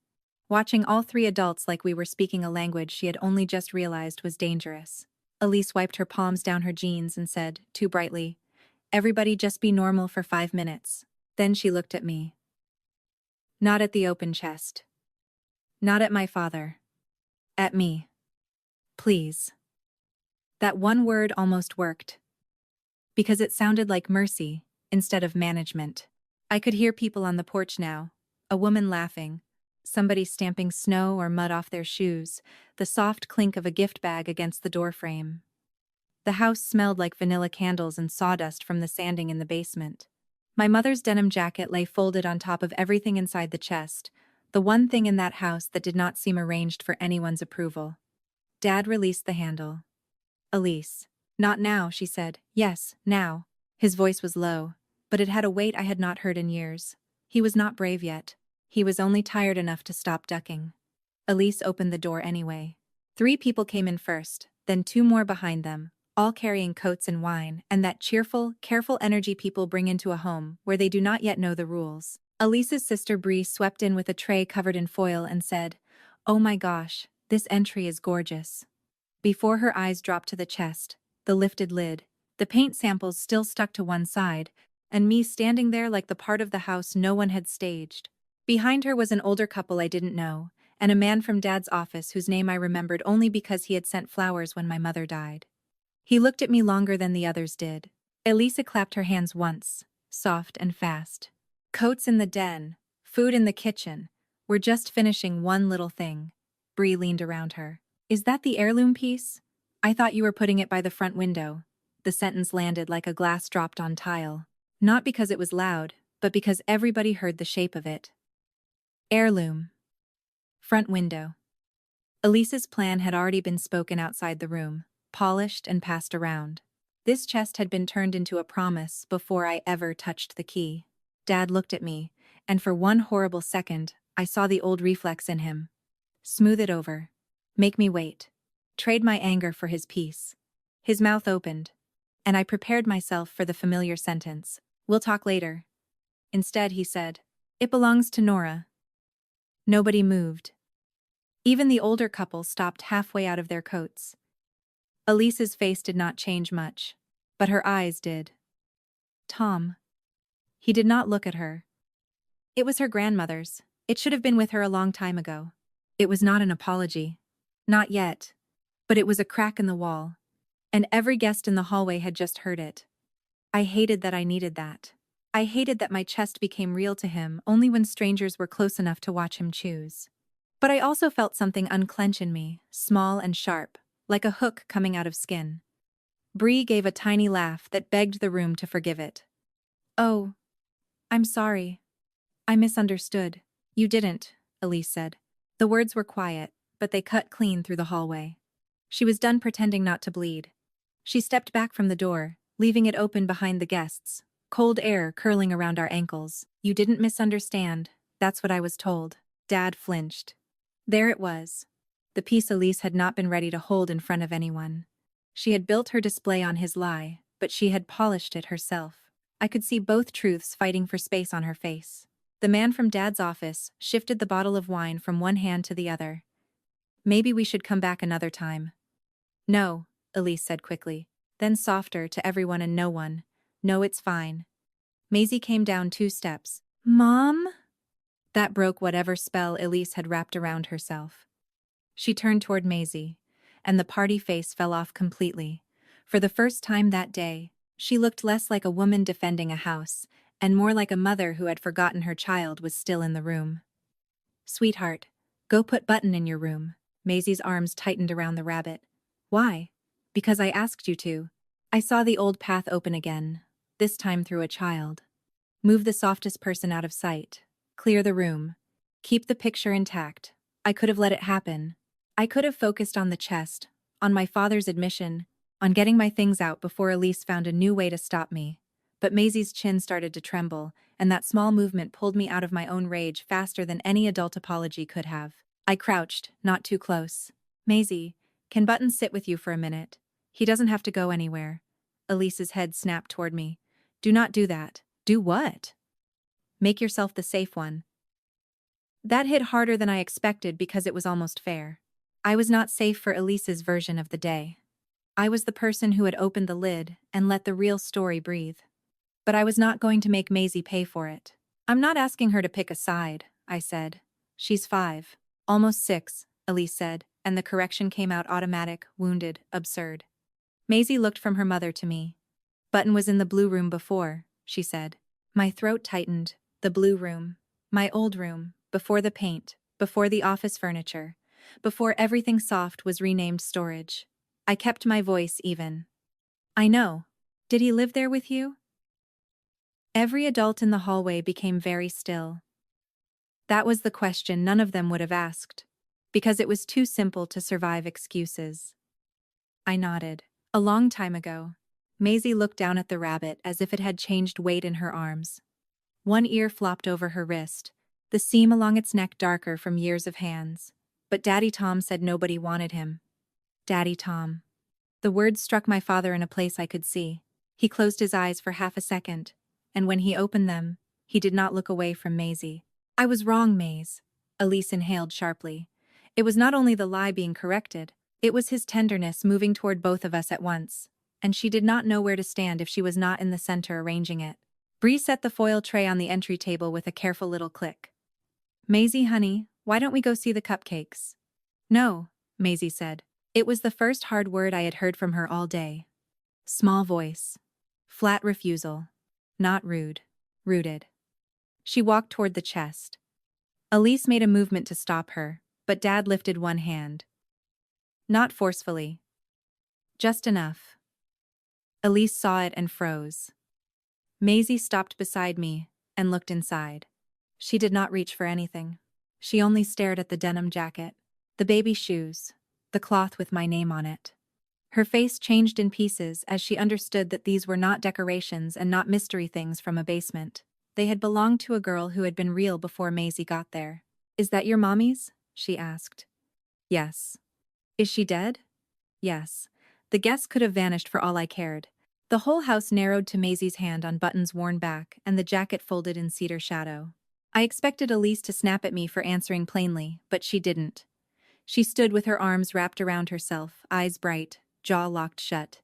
watching all three adults like we were speaking a language she had only just realized was dangerous. Elise wiped her palms down her jeans and said, too brightly, "Everybody just be normal for 5 minutes." Then she looked at me. Not at the open chest. Not at my father. At me. Please. That one word almost worked. Because it sounded like mercy, instead of management. I could hear people on the porch now, a woman laughing, somebody stamping snow or mud off their shoes, the soft clink of a gift bag against the doorframe. The house smelled like vanilla candles and sawdust from the sanding in the basement. My mother's denim jacket lay folded on top of everything inside the chest, the one thing in that house that did not seem arranged for anyone's approval. Dad released the handle. "Elise." "Not now," she said. "Yes, now." His voice was low, but it had a weight I had not heard in years. He was not brave yet. He was only tired enough to stop ducking. Elise opened the door anyway. 3 people came in first, then 2 more behind them, all carrying coats and wine, and that cheerful, careful energy people bring into a home where they do not yet know the rules. Elise's sister Bree swept in with a tray covered in foil and said, "Oh my gosh, this entry is gorgeous." Before her eyes dropped to the chest, the lifted lid, the paint samples still stuck to one side, and me standing there like the part of the house no one had staged. Behind her was an older couple I didn't know, and a man from Dad's office whose name I remembered only because he had sent flowers when my mother died. He looked at me longer than the others did. Elisa clapped her hands once, soft and fast. Coats in the den, food in the kitchen. We're just finishing one little thing. Bree leaned around her. "Is that the heirloom piece? I thought you were putting it by the front window." The sentence landed like a glass dropped on tile. Not because it was loud, but because everybody heard the shape of it. Heirloom. Front window. Elise's plan had already been spoken outside the room, polished and passed around. This chest had been turned into a promise before I ever touched the key. Dad looked at me, and for one horrible second, I saw the old reflex in him. Smooth it over. Make me wait. Trade my anger for his peace. His mouth opened, and I prepared myself for the familiar sentence, "We'll talk later." Instead, he said, "It belongs to Nora." Nobody moved. Even the older couple stopped halfway out of their coats. Elise's face did not change much, but her eyes did. "Tom." He did not look at her. It was her grandmother's. It should have been with her a long time ago. It was not an apology. Not yet. But it was a crack in the wall. And every guest in the hallway had just heard it. I hated that I needed that. I hated that my chest became real to him only when strangers were close enough to watch him choose. But I also felt something unclench in me, small and sharp, like a hook coming out of skin. Bree gave a tiny laugh that begged the room to forgive it. "Oh, I'm sorry. I misunderstood." "You didn't," Elise said. The words were quiet, but they cut clean through the hallway. She was done pretending not to bleed. She stepped back from the door, leaving it open behind the guests, Cold air curling around our ankles. You didn't misunderstand. That's what I was told. Dad flinched. There it was. The piece Elise had not been ready to hold in front of anyone. She had built her display on his lie, but she had polished it herself. I could see both truths fighting for space on her face. The man from Dad's office shifted the bottle of wine from one hand to the other. Maybe we should come back another time. No, Elise said quickly, then softer to everyone and no one. No, it's fine. Maisie came down 2 steps. Mom? That broke whatever spell Elise had wrapped around herself. She turned toward Maisie, and the party face fell off completely. For the first time that day, she looked less like a woman defending a house, and more like a mother who had forgotten her child was still in the room. Sweetheart, go put Button in your room. Maisie's arms tightened around the rabbit. Why? Because I asked you to. I saw the old path open again, this time through a child. Move the softest person out of sight. Clear the room. Keep the picture intact. I could have let it happen. I could have focused on the chest, on my father's admission, on getting my things out before Elise found a new way to stop me. But Maisie's chin started to tremble, and that small movement pulled me out of my own rage faster than any adult apology could have. I crouched, not too close. Maisie, can Button sit with you for a minute? He doesn't have to go anywhere. Elise's head snapped toward me. Do not do that. Do what? Make yourself the safe one. That hit harder than I expected because it was almost fair. I was not safe for Elise's version of the day. I was the person who had opened the lid and let the real story breathe. But I was not going to make Maisie pay for it. I'm not asking her to pick a side, I said. She's 5. Almost 6, Elise said, and the correction came out automatic, wounded, absurd. Maisie looked from her mother to me. Button was in the blue room before, she said. My throat tightened. The blue room. My old room, before the paint, before the office furniture, before everything soft was renamed storage. I kept my voice even. I know. Did he live there with you? Every adult in the hallway became very still. That was the question none of them would have asked, because it was too simple to survive excuses. I nodded. A long time ago. Maisie looked down at the rabbit as if it had changed weight in her arms. One ear flopped over her wrist, the seam along its neck darker from years of hands. But Daddy Tom said nobody wanted him. Daddy Tom. The words struck my father in a place I could see. He closed his eyes for half a second, and when he opened them, he did not look away from Maisie. I was wrong, Maze. Elise inhaled sharply. It was not only the lie being corrected, it was his tenderness moving toward both of us at once, and she did not know where to stand if she was not in the center arranging it. Bree set the foil tray on the entry table with a careful little click. Maisie, honey, why don't we go see the cupcakes? No, Maisie said. It was the first hard word I had heard from her all day. Small voice. Flat refusal. Not rude. Rooted. She walked toward the chest. Elise made a movement to stop her, but Dad lifted one hand. Not forcefully. Just enough. Elise saw it and froze. Maisie stopped beside me and looked inside. She did not reach for anything. She only stared at the denim jacket, the baby shoes, the cloth with my name on it. Her face changed in pieces as she understood that these were not decorations and not mystery things from a basement. They had belonged to a girl who had been real before Maisie got there. Is that your mommy's? She asked. Yes. Is she dead? Yes. The guess could have vanished for all I cared. The whole house narrowed to Maisie's hand on Button's worn back and the jacket folded in cedar shadow. I expected Elise to snap at me for answering plainly, but she didn't. She stood with her arms wrapped around herself, eyes bright, jaw locked shut.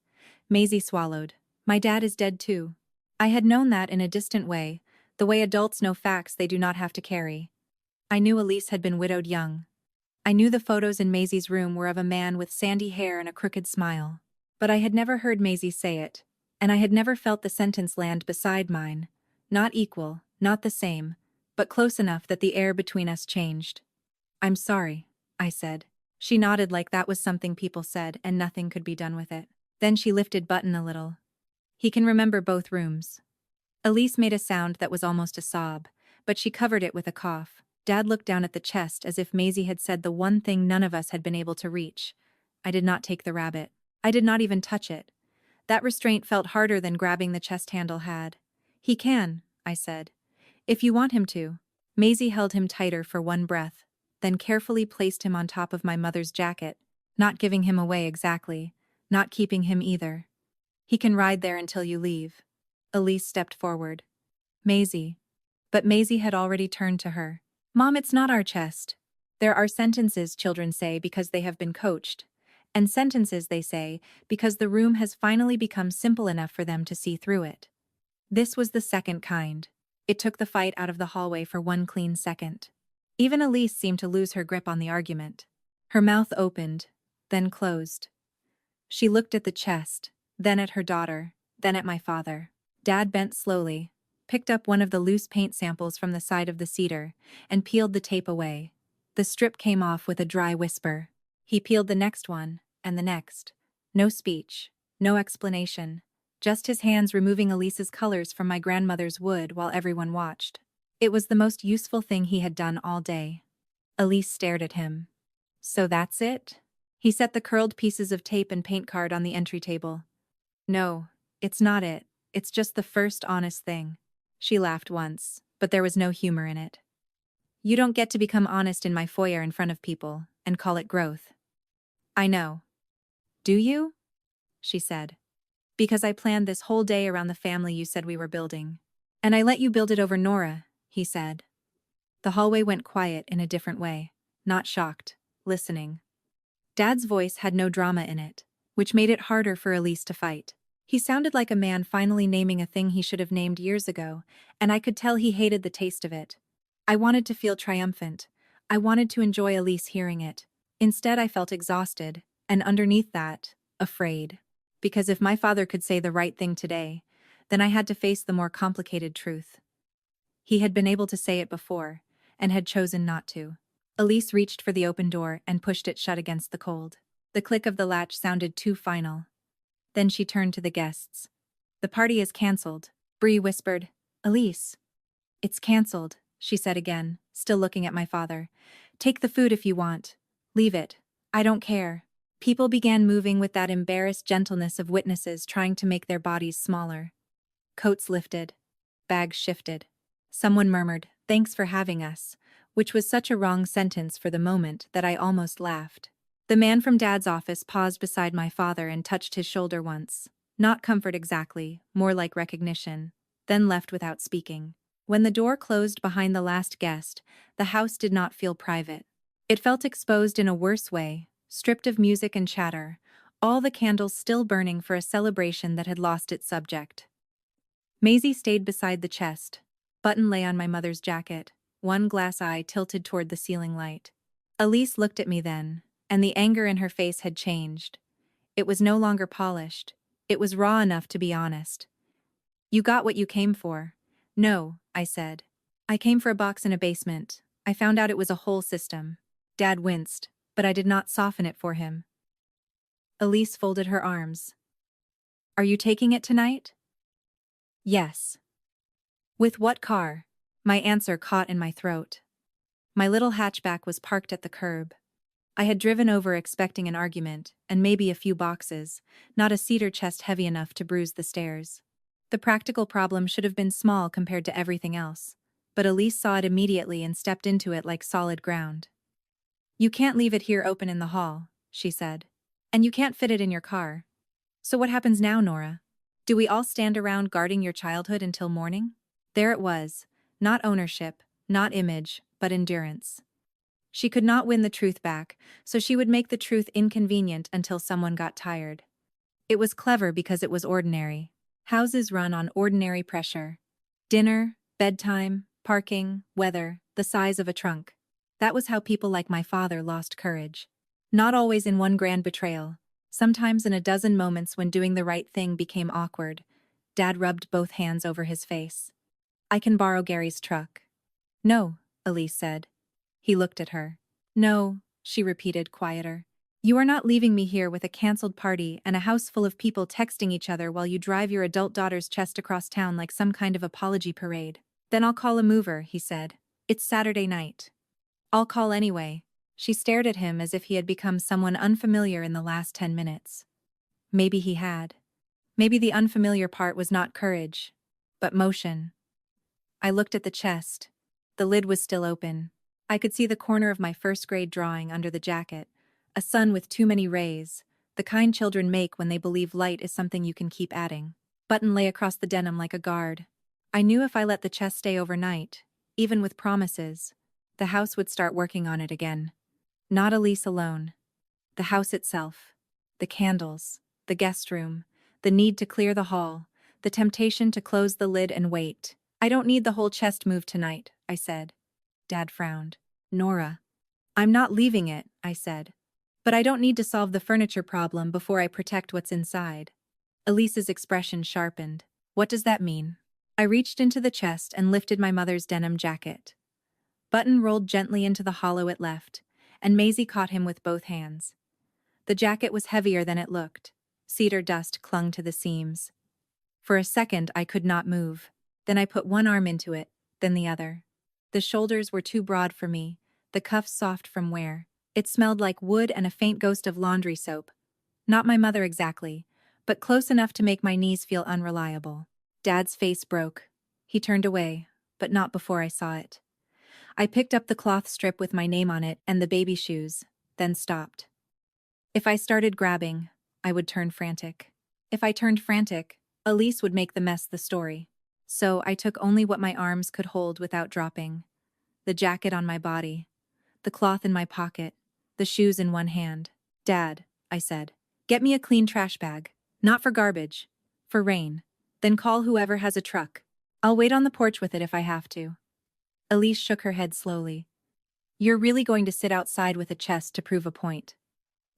Maisie swallowed. My dad is dead too. I had known that in a distant way, the way adults know facts they do not have to carry. I knew Elise had been widowed young. I knew the photos in Maisie's room were of a man with sandy hair and a crooked smile. But I had never heard Maisie say it, and I had never felt the sentence land beside mine. Not equal, not the same, but close enough that the air between us changed. I'm sorry, I said. She nodded like that was something people said and nothing could be done with it. Then she lifted Button a little. He can remember both rooms. Elise made a sound that was almost a sob, but she covered it with a cough. Dad looked down at the chest as if Maisie had said the one thing none of us had been able to reach. I did not take the rabbit. I did not even touch it. That restraint felt harder than grabbing the chest handle had. He can, I said. If you want him to. Maisie held him tighter for one breath, then carefully placed him on top of my mother's jacket, not giving him away exactly, not keeping him either. He can ride there until you leave. Elise stepped forward. Maisie. But Maisie had already turned to her. Mom, it's not our chest. There are sentences children say because they have been coached, and sentences they say because the room has finally become simple enough for them to see through it. This was the second kind. It took the fight out of the hallway for one clean second. Even Elise seemed to lose her grip on the argument. Her mouth opened, then closed. She looked at the chest, then at her daughter, then at my father. Dad bent slowly, picked up one of the loose paint samples from the side of the cedar, and peeled the tape away. The strip came off with a dry whisper. He peeled the next one, and the next. No speech, no explanation, just his hands removing Elise's colors from my grandmother's wood while everyone watched. It was the most useful thing he had done all day. Elise stared at him. So that's it? He set the curled pieces of tape and paint card on the entry table. No, it's not it. It's just the first honest thing. She laughed once, but there was no humor in it. You don't get to become honest in my foyer in front of people and call it growth. I know. Do you? She said. Because I planned this whole day around the family you said we were building. And I let you build it over Nora, he said. The hallway went quiet in a different way, not shocked, listening. Dad's voice had no drama in it, which made it harder for Elise to fight. He sounded like a man finally naming a thing he should have named years ago, and I could tell he hated the taste of it. I wanted to feel triumphant. I wanted to enjoy Elise hearing it. Instead, I felt exhausted, and underneath that, afraid. Because if my father could say the right thing today, then I had to face the more complicated truth. He had been able to say it before, and had chosen not to. Elise reached for the open door and pushed it shut against the cold. The click of the latch sounded too final. Then she turned to the guests. The party is cancelled, Bree whispered. Elise. It's cancelled, she said again, still looking at my father. Take the food if you want. Leave it. I don't care. People began moving with that embarrassed gentleness of witnesses trying to make their bodies smaller. Coats lifted. Bags shifted. Someone murmured, "Thanks for having us," which was such a wrong sentence for the moment that I almost laughed. The man from Dad's office paused beside my father and touched his shoulder once. Not comfort exactly, more like recognition, then left without speaking. When the door closed behind the last guest, the house did not feel private. It felt exposed in a worse way, stripped of music and chatter, all the candles still burning for a celebration that had lost its subject. Maisie stayed beside the chest. Button lay on my mother's jacket, one glass eye tilted toward the ceiling light. Elise looked at me then, and the anger in her face had changed. It was no longer polished. It was raw enough to be honest. You got what you came for. No, I said. I came for a box in a basement. I found out it was a whole system. Dad winced, but I did not soften it for him. Elise folded her arms. Are you taking it tonight? Yes. With what car? My answer caught in my throat. My little hatchback was parked at the curb. I had driven over expecting an argument, and maybe a few boxes, not a cedar chest heavy enough to bruise the stairs. The practical problem should have been small compared to everything else, but Elise saw it immediately and stepped into it like solid ground. You can't leave it here open in the hall, she said. And you can't fit it in your car. So what happens now, Nora? Do we all stand around guarding your childhood until morning? There it was, not ownership, not image, but endurance. She could not win the truth back, so she would make the truth inconvenient until someone got tired. It was clever because it was ordinary. Houses run on ordinary pressure. Dinner, bedtime, parking, weather, the size of a trunk. That was how people like my father lost courage. Not always in one grand betrayal. Sometimes in a dozen moments when doing the right thing became awkward. Dad rubbed both hands over his face. I can borrow Gary's truck. No, Elise said. He looked at her. No, she repeated, quieter. You are not leaving me here with a cancelled party and a house full of people texting each other while you drive your adult daughter's chest across town like some kind of apology parade. Then I'll call a mover, he said. It's Saturday night. I'll call anyway. She stared at him as if he had become someone unfamiliar in the last 10 minutes. Maybe he had. Maybe the unfamiliar part was not courage. but motion. I looked at the chest. The lid was still open. I could see the corner of my first-grade drawing under the jacket, a sun with too many rays, the kind children make when they believe light is something you can keep adding. Button lay across the denim like a guard. I knew if I let the chest stay overnight, even with promises, the house would start working on it again. Not Elise alone. The house itself. The candles. The guest room. The need to clear the hall. The temptation to close the lid and wait. I don't need the whole chest moved tonight, I said. Dad frowned. Nora. I'm not leaving it, I said. But I don't need to solve the furniture problem before I protect what's inside. Elise's expression sharpened. What does that mean? I reached into the chest and lifted my mother's denim jacket. Button rolled gently into the hollow it left, and Maisie caught him with both hands. The jacket was heavier than it looked. Cedar dust clung to the seams. For a second, I could not move. Then I put one arm into it, then the other. The shoulders were too broad for me, the cuffs soft from wear. It smelled like wood and a faint ghost of laundry soap. Not my mother exactly, but close enough to make my knees feel unreliable. Dad's face broke. He turned away, but not before I saw it. I picked up the cloth strip with my name on it and the baby shoes, then stopped. If I started grabbing, I would turn frantic. If I turned frantic, Elise would make the mess the story. So I took only what my arms could hold without dropping. The jacket on my body, the cloth in my pocket, the shoes in one hand. Dad, I said, get me a clean trash bag. Not for garbage. For rain. Then call whoever has a truck. I'll wait on the porch with it if I have to. Elise shook her head slowly. You're really going to sit outside with a chest to prove a point?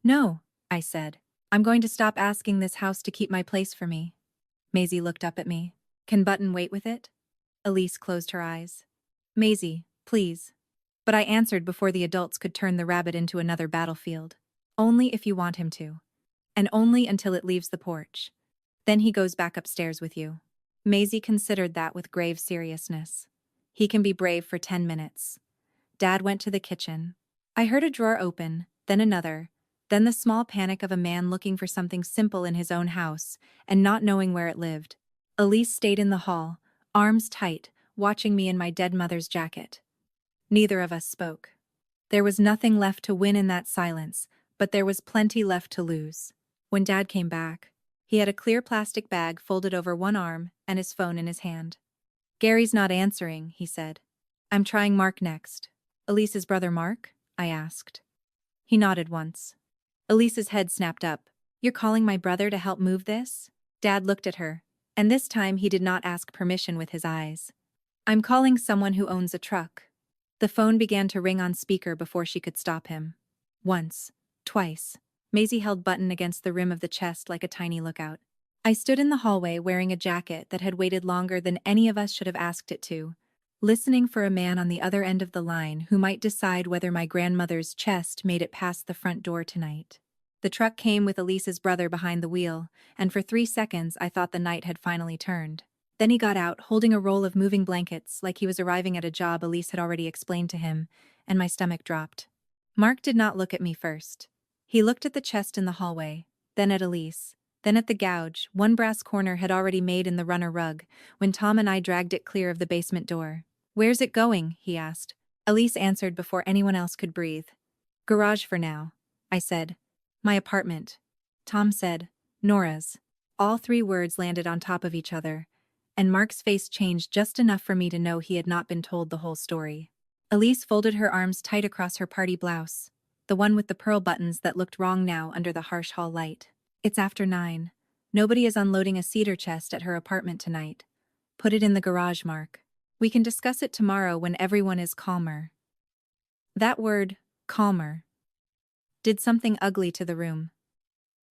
No, I said. I'm going to stop asking this house to keep my place for me. Maisie looked up at me. Can Button wait with it? Elise closed her eyes. Maisie, please. But I answered before the adults could turn the rabbit into another battlefield. Only if you want him to. And only until it leaves the porch. Then he goes back upstairs with you. Maisie considered that with grave seriousness. He can be brave for 10 minutes. Dad went to the kitchen. I heard a drawer open, then another, then the small panic of a man looking for something simple in his own house and not knowing where it lived. Elise stayed in the hall, arms tight, watching me in my dead mother's jacket. Neither of us spoke. There was nothing left to win in that silence, but there was plenty left to lose. When Dad came back, he had a clear plastic bag folded over one arm and his phone in his hand. Gary's not answering, he said. I'm trying Mark next. Elise's brother Mark? I asked. He nodded once. Elise's head snapped up. You're calling my brother to help move this? Dad looked at her, and this time he did not ask permission with his eyes. I'm calling someone who owns a truck. The phone began to ring on speaker before she could stop him. Once. Twice. Maisie held Button against the rim of the chest like a tiny lookout. I stood in the hallway wearing a jacket that had waited longer than any of us should have asked it to, listening for a man on the other end of the line who might decide whether my grandmother's chest made it past the front door tonight. The truck came with Elise's brother behind the wheel, and for 3 seconds I thought the night had finally turned. Then he got out, holding a roll of moving blankets like he was arriving at a job Elise had already explained to him, and my stomach dropped. Mark did not look at me first. He looked at the chest in the hallway, then at Elise, then at the gouge one brass corner had already made in the runner rug when Tom and I dragged it clear of the basement door. Where's it going? He asked. Elise answered before anyone else could breathe. Garage for now, I said. My apartment. Tom said, Nora's. All 3 words landed on top of each other, and Mark's face changed just enough for me to know he had not been told the whole story. Elise folded her arms tight across her party blouse, the one with the pearl buttons that looked wrong now under the harsh hall light. It's after 9. Nobody is unloading a cedar chest at her apartment tonight. Put it in the garage, Mark. We can discuss it tomorrow when everyone is calmer. That word, calmer, did something ugly to the room.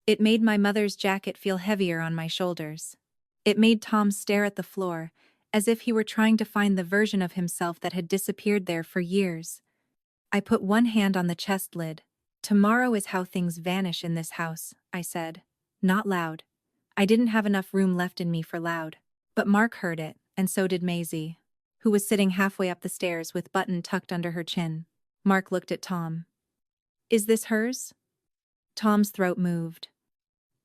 It made my mother's jacket feel heavier on my shoulders. It made Tom stare at the floor, as if he were trying to find the version of himself that had disappeared there for years. I put one hand on the chest lid. Tomorrow is how things vanish in this house, I said. Not loud. I didn't have enough room left in me for loud. But Mark heard it, and so did Maisie, who was sitting halfway up the stairs with Button tucked under her chin. Mark looked at Tom. Is this hers? Tom's throat moved.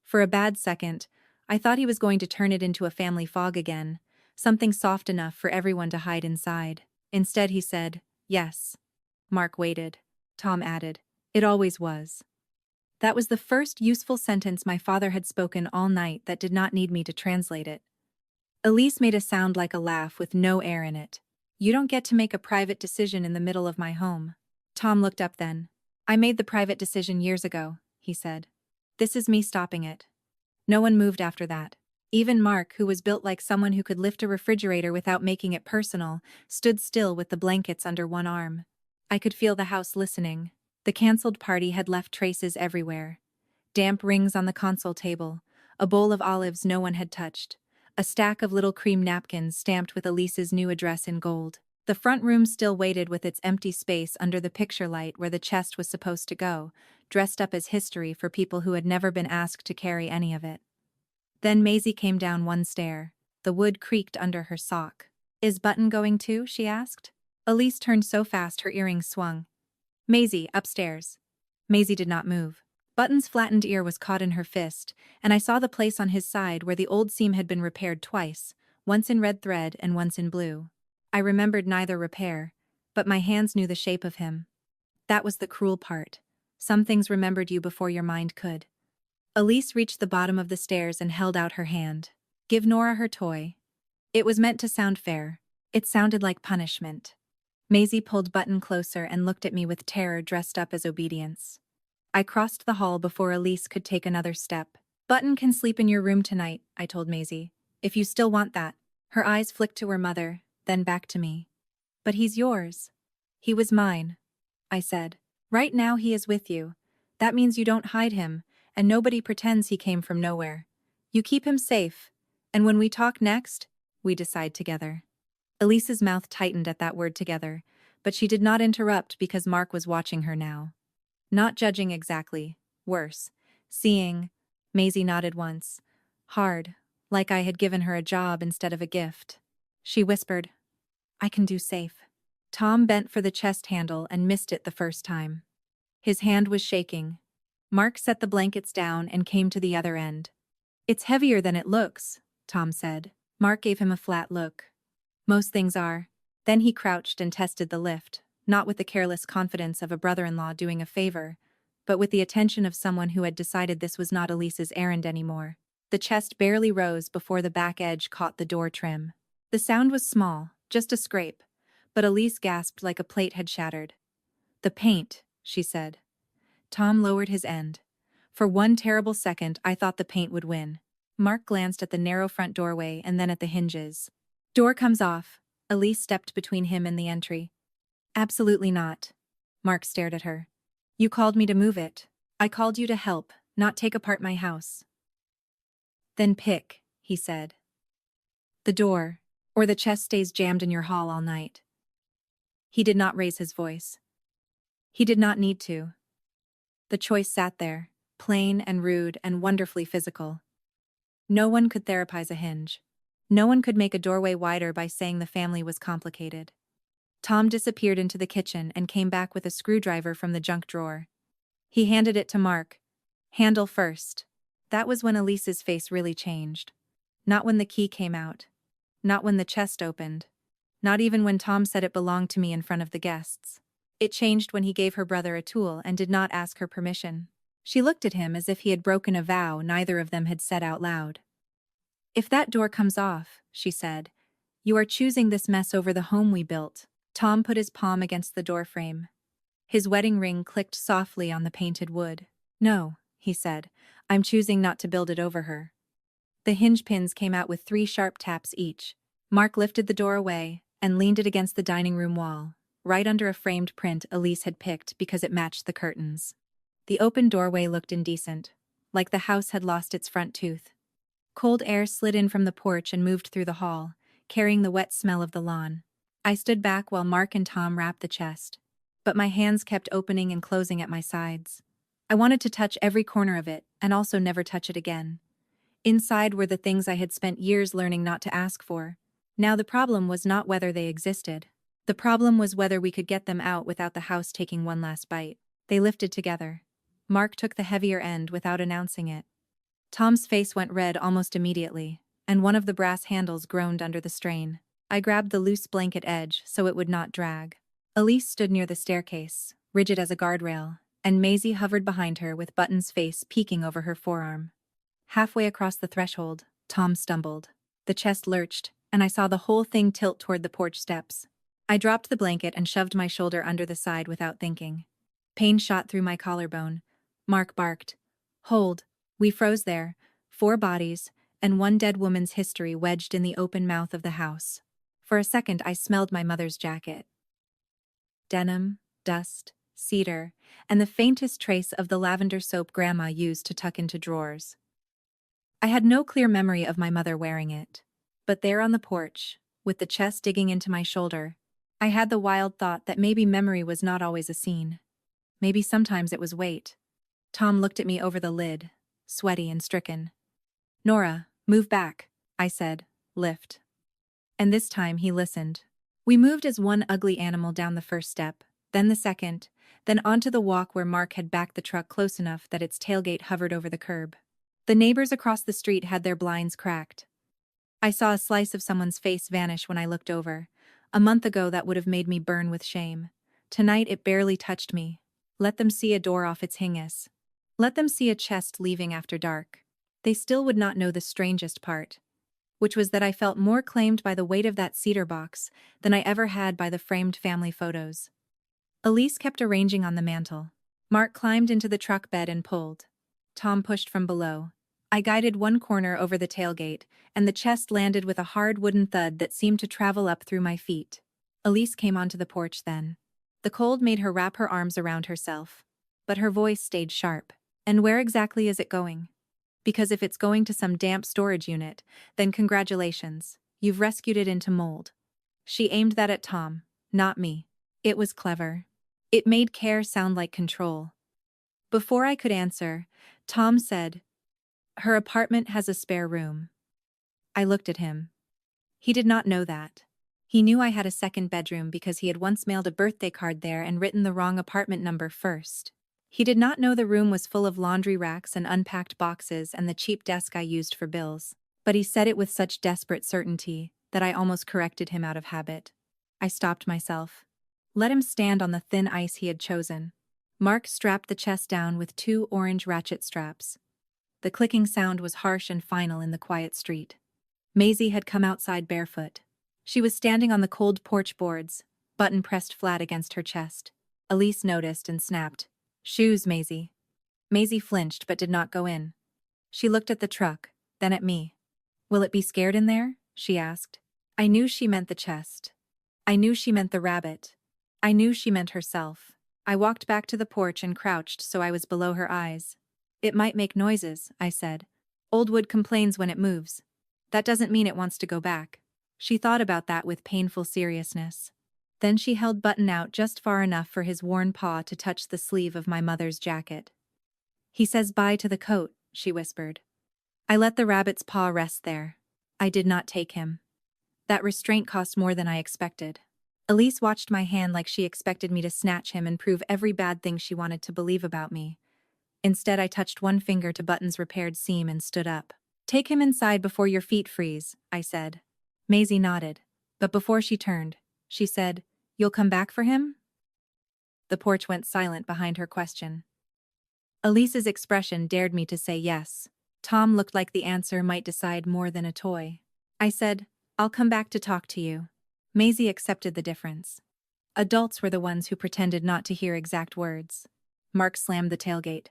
For a bad second, I thought he was going to turn it into a family fog again, Something soft enough for everyone to hide inside. Instead he said, "Yes." Mark waited. Tom added, "It always was." That was the first useful sentence my father had spoken all night that did not need me to translate it. Elise made a sound like a laugh with no air in it. "You don't get to make a private decision in the middle of my home." Tom looked up then. "I made the private decision years ago," he said. "This is me stopping it." No one moved after that. Even Mark, who was built like someone who could lift a refrigerator without making it personal, stood still with the blankets under one arm. I could feel the house listening. The cancelled party had left traces everywhere. Damp rings on the console table, a bowl of olives no one had touched, a stack of little cream napkins stamped with Elise's new address in gold. The front room still waited with its empty space under the picture light where the chest was supposed to go, dressed up as history for people who had never been asked to carry any of it. Then Maisie came down one stair. The wood creaked under her sock. "Is Button going too?" she asked. Elise turned so fast her earrings swung. "Maisie, upstairs." Maisie did not move. Button's flattened ear was caught in her fist, and I saw the place on his side where the old seam had been repaired twice, once in red thread and once in blue. I remembered neither repair, but my hands knew the shape of him. That was the cruel part. Some things remembered you before your mind could. Elise reached the bottom of the stairs and held out her hand. "Give Nora her toy." It was meant to sound fair. It sounded like punishment. Maisie pulled Button closer and looked at me with terror dressed up as obedience. I crossed the hall before Elise could take another step. "Button can sleep in your room tonight," I told Maisie, "if you still want that." Her eyes flicked to her mother, then back to me. "But he's yours." "He was mine," I said. "Right now he is with you. That means you don't hide him, and nobody pretends he came from nowhere. You keep him safe, and when we talk next, we decide together." Elise's mouth tightened at that word "together," but she did not interrupt because Mark was watching her now. Not judging exactly, worse. Seeing. Maisie nodded once. Hard, like I had given her a job instead of a gift. She whispered, "I can do safe." Tom bent for the chest handle and missed it the first time. His hand was shaking. Mark set the blankets down and came to the other end. "It's heavier than it looks," Tom said. Mark gave him a flat look. "Most things are." Then he crouched and tested the lift, not with the careless confidence of a brother-in-law doing a favor, but with the attention of someone who had decided this was not Elise's errand anymore. The chest barely rose before the back edge caught the door trim. The sound was small, just a scrape, but Elise gasped like a plate had shattered. "The paint," she said. Tom lowered his end. For one terrible second, I thought the paint would win. Mark glanced at the narrow front doorway and then at the hinges. "Door comes off." Elise stepped between him and the entry. "Absolutely not." Mark stared at her. "You called me to move it. I called you to help, not take apart my house." "Then pick," he said. "The door, or the chest stays jammed in your hall all night." He did not raise his voice. He did not need to. The choice sat there, plain and rude and wonderfully physical. No one could therapize a hinge. No one could make a doorway wider by saying the family was complicated. Tom disappeared into the kitchen and came back with a screwdriver from the junk drawer. He handed it to Mark. "Handle first." That was when Elise's face really changed. Not when the key came out. Not when the chest opened. Not even when Tom said it belonged to me in front of the guests. It changed when he gave her brother a tool and did not ask her permission. She looked at him as if he had broken a vow neither of them had said out loud. "If that door comes off," she said, "you are choosing this mess over the home we built." Tom put his palm against the doorframe. His wedding ring clicked softly on the painted wood. "No," he said, "I'm choosing not to build it over her." The hinge pins came out with 3 sharp taps each. Mark lifted the door away and leaned it against the dining room wall, right under a framed print Elise had picked because it matched the curtains. The open doorway looked indecent, like the house had lost its front tooth. Cold air slid in from the porch and moved through the hall, carrying the wet smell of the lawn. I stood back while Mark and Tom wrapped the chest, but my hands kept opening and closing at my sides. I wanted to touch every corner of it and also never touch it again. Inside were the things I had spent years learning not to ask for. Now the problem was not whether they existed. The problem was whether we could get them out without the house taking one last bite. They lifted together. Mark took the heavier end without announcing it. Tom's face went red almost immediately, and one of the brass handles groaned under the strain. I grabbed the loose blanket edge so it would not drag. Elise stood near the staircase, rigid as a guardrail, and Maisie hovered behind her with Button's face peeking over her forearm. Halfway across the threshold, Tom stumbled. The chest lurched, and I saw the whole thing tilt toward the porch steps. I dropped the blanket and shoved my shoulder under the side without thinking. Pain shot through my collarbone. Mark barked. "Hold." We froze there, 4 bodies, and one dead woman's history wedged in the open mouth of the house. For a second I smelled my mother's jacket. Denim, dust, cedar, and the faintest trace of the lavender soap Grandma used to tuck into drawers. I had no clear memory of my mother wearing it. But there on the porch, with the chest digging into my shoulder, I had the wild thought that maybe memory was not always a scene. Maybe sometimes it was weight. Tom looked at me over the lid, sweaty and stricken. "Nora, move back," I said. "Lift." And this time he listened. We moved as one ugly animal down the first step, then the second, then onto the walk where Mark had backed the truck close enough that its tailgate hovered over the curb. The neighbors across the street had their blinds cracked. I saw a slice of someone's face vanish when I looked over. A month ago that would have made me burn with shame. Tonight it barely touched me. Let them see a door off its hinges. Let them see a chest leaving after dark. They still would not know the strangest part, which was that I felt more claimed by the weight of that cedar box than I ever had by the framed family photos. Elise kept arranging on the mantel. Mark climbed into the truck bed and pulled. Tom pushed from below. I guided one corner over the tailgate, and the chest landed with a hard wooden thud that seemed to travel up through my feet. Elise came onto the porch then. The cold made her wrap her arms around herself. But her voice stayed sharp. "And where exactly is it going? Because if it's going to some damp storage unit, then congratulations, you've rescued it into mold." She aimed that at Tom, not me. It was clever. It made care sound like control. Before I could answer, Tom said, "Her apartment has a spare room." I looked at him. He did not know that. He knew I had a second bedroom because he had once mailed a birthday card there and written the wrong apartment number first. He did not know the room was full of laundry racks and unpacked boxes and the cheap desk I used for bills. But he said it with such desperate certainty that I almost corrected him out of habit. I stopped myself. Let him stand on the thin ice he had chosen. Mark strapped the chest down with 2 orange ratchet straps. The clicking sound was harsh and final in the quiet street. Maisie had come outside barefoot. She was standing on the cold porch boards, Button pressed flat against her chest. Elise noticed and snapped, "Shoes, Maisie." Maisie flinched but did not go in. She looked at the truck, then at me. "Will it be scared in there?" she asked. I knew she meant the chest. I knew she meant the rabbit. I knew she meant herself. I walked back to the porch and crouched so I was below her eyes. "It might make noises," I said. "Old wood complains when it moves. That doesn't mean it wants to go back." She thought about that with painful seriousness. Then she held Button out just far enough for his worn paw to touch the sleeve of my mother's jacket. "He says bye to the coat," she whispered. I let the rabbit's paw rest there. I did not take him. That restraint cost more than I expected. Elise watched my hand like she expected me to snatch him and prove every bad thing she wanted to believe about me. Instead, I touched one finger to Button's repaired seam and stood up. "Take him inside before your feet freeze," I said. Maisie nodded, but before she turned, she said, "You'll come back for him?" The porch went silent behind her question. Elise's expression dared me to say yes. Tom looked like the answer might decide more than a toy. I said, "I'll come back to talk to you." Maisie accepted the difference. Adults were the ones who pretended not to hear exact words. Mark slammed the tailgate.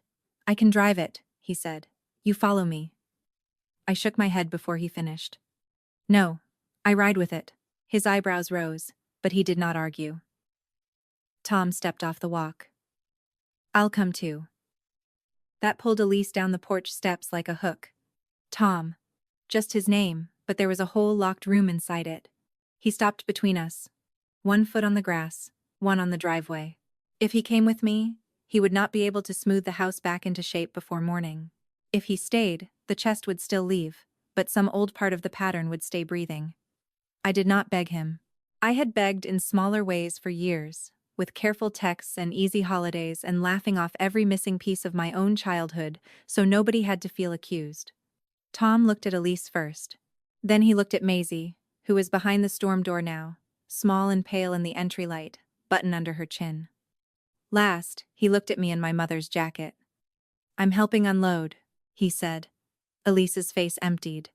"I can drive it," he said. "You follow me." I shook my head before he finished. "No, I ride with it." His eyebrows rose, but he did not argue. Tom stepped off the walk. "I'll come too." That pulled Elise down the porch steps like a hook. Tom. Just his name, but there was a whole locked room inside it. He stopped between us. One foot on the grass, one on the driveway. If he came with me, he would not be able to smooth the house back into shape before morning. If he stayed, the chest would still leave, but some old part of the pattern would stay breathing. I did not beg him. I had begged in smaller ways for years, with careful texts and easy holidays and laughing off every missing piece of my own childhood so nobody had to feel accused. Tom looked at Elise first. Then he looked at Maisie, who was behind the storm door now, small and pale in the entry light, button under her chin. Last, he looked at me in my mother's jacket. "I'm helping unload," he said. Elise's face emptied.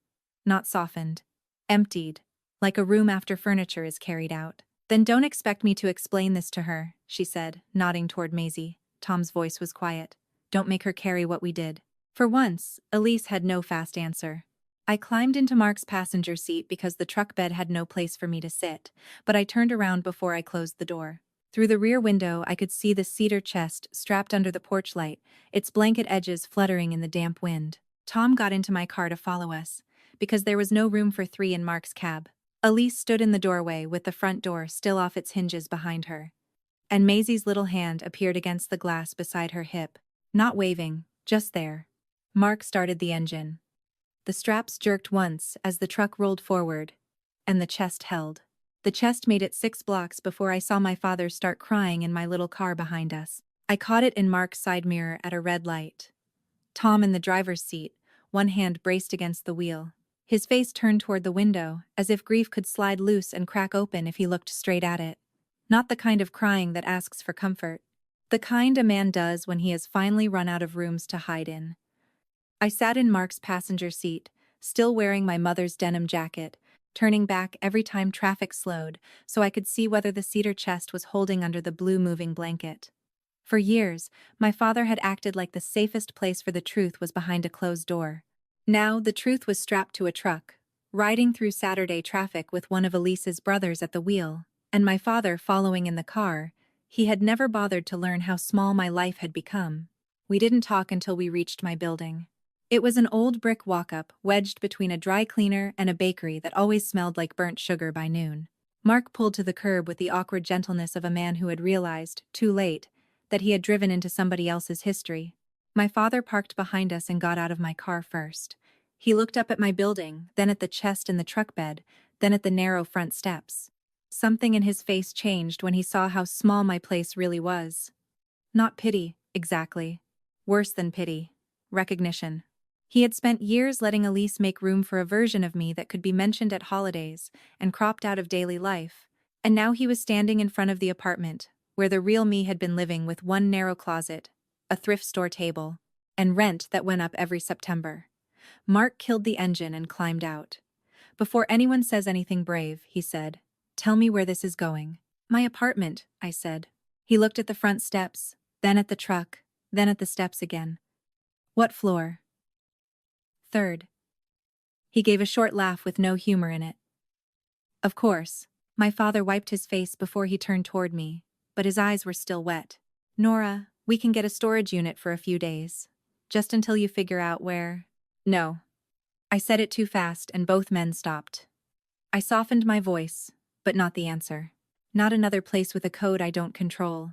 Not softened. Emptied. Like a room after furniture is carried out. "Then don't expect me to explain this to her," she said, nodding toward Maisie. Tom's voice was quiet. "Don't make her carry what we did." For once, Elise had no fast answer. I climbed into Mark's passenger seat because the truck bed had no place for me to sit, but I turned around before I closed the door. Through the rear window, I could see the cedar chest strapped under the porch light, its blanket edges fluttering in the damp wind. Tom got into my car to follow us, because there was no room for three in Mark's cab. Elise stood in the doorway with the front door still off its hinges behind her. And Maisie's little hand appeared against the glass beside her hip. Not waving, just there. Mark started the engine. The straps jerked once as the truck rolled forward, and the chest held. The chest made it 6 blocks before I saw my father start crying in my little car behind us. I caught it in Mark's side mirror at a red light. Tom in the driver's seat, one hand braced against the wheel. His face turned toward the window, as if grief could slide loose and crack open if he looked straight at it. Not the kind of crying that asks for comfort. The kind a man does when he has finally run out of rooms to hide in. I sat in Mark's passenger seat, still wearing my mother's denim jacket, turning back every time traffic slowed so I could see whether the cedar chest was holding under the blue moving blanket. For years, my father had acted like the safest place for the truth was behind a closed door. Now the truth was strapped to a truck, riding through Saturday traffic with one of Elise's brothers at the wheel, and my father following in the car. He had never bothered to learn how small my life had become. We didn't talk until we reached my building. It was an old brick walk-up wedged between a dry cleaner and a bakery that always smelled like burnt sugar by noon. Mark pulled to the curb with the awkward gentleness of a man who had realized, too late, that he had driven into somebody else's history. My father parked behind us and got out of my car first. He looked up at my building, then at the chest in the truck bed, then at the narrow front steps. Something in his face changed when he saw how small my place really was. Not pity, exactly. Worse than pity. Recognition. He had spent years letting Elise make room for a version of me that could be mentioned at holidays and cropped out of daily life, and now he was standing in front of the apartment, where the real me had been living with one narrow closet, a thrift store table, and rent that went up every September. Mark killed the engine and climbed out. "Before anyone says anything brave," he said, "tell me where this is going." "My apartment," I said. He looked at the front steps, then at the truck, then at the steps again. "What floor?" "Third." He gave a short laugh with no humor in it. Of course. My father wiped his face before he turned toward me, but his eyes were still wet. "Nora, we can get a storage unit for a few days. Just until you figure out where—" "No." I said it too fast and both men stopped. I softened my voice, but not the answer. Not another place with a code I don't control.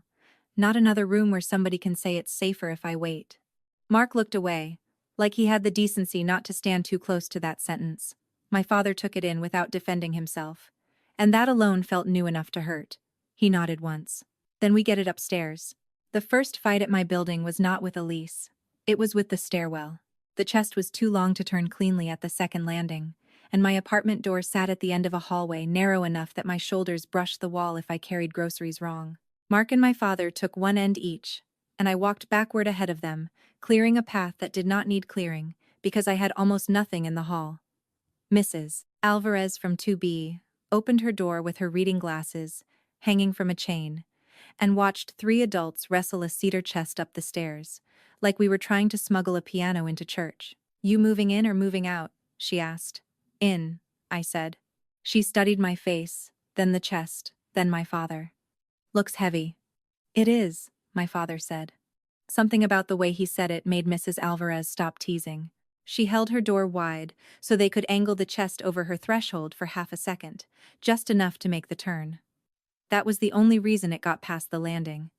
Not another room where somebody can say it's safer if I wait. Mark looked away, like he had the decency not to stand too close to that sentence. My father took it in without defending himself, and that alone felt new enough to hurt. He nodded once. "Then we get it upstairs." The first fight at my building was not with Elise. It was with the stairwell. The chest was too long to turn cleanly at the second landing, and my apartment door sat at the end of a hallway narrow enough that my shoulders brushed the wall if I carried groceries wrong. Mark and my father took one end each, and I walked backward ahead of them, clearing a path that did not need clearing, because I had almost nothing in the hall. Mrs. Alvarez from 2B opened her door with her reading glasses, hanging from a chain, and watched 3 adults wrestle a cedar chest up the stairs, like we were trying to smuggle a piano into church. "You moving in or moving out?" she asked. "In," I said. She studied my face, then the chest, then my father. "Looks heavy." "It is," my father said. Something about the way he said it made Mrs. Alvarez stop teasing. She held her door wide so they could angle the chest over her threshold for half a second, just enough to make the turn. That was the only reason it got past the landing.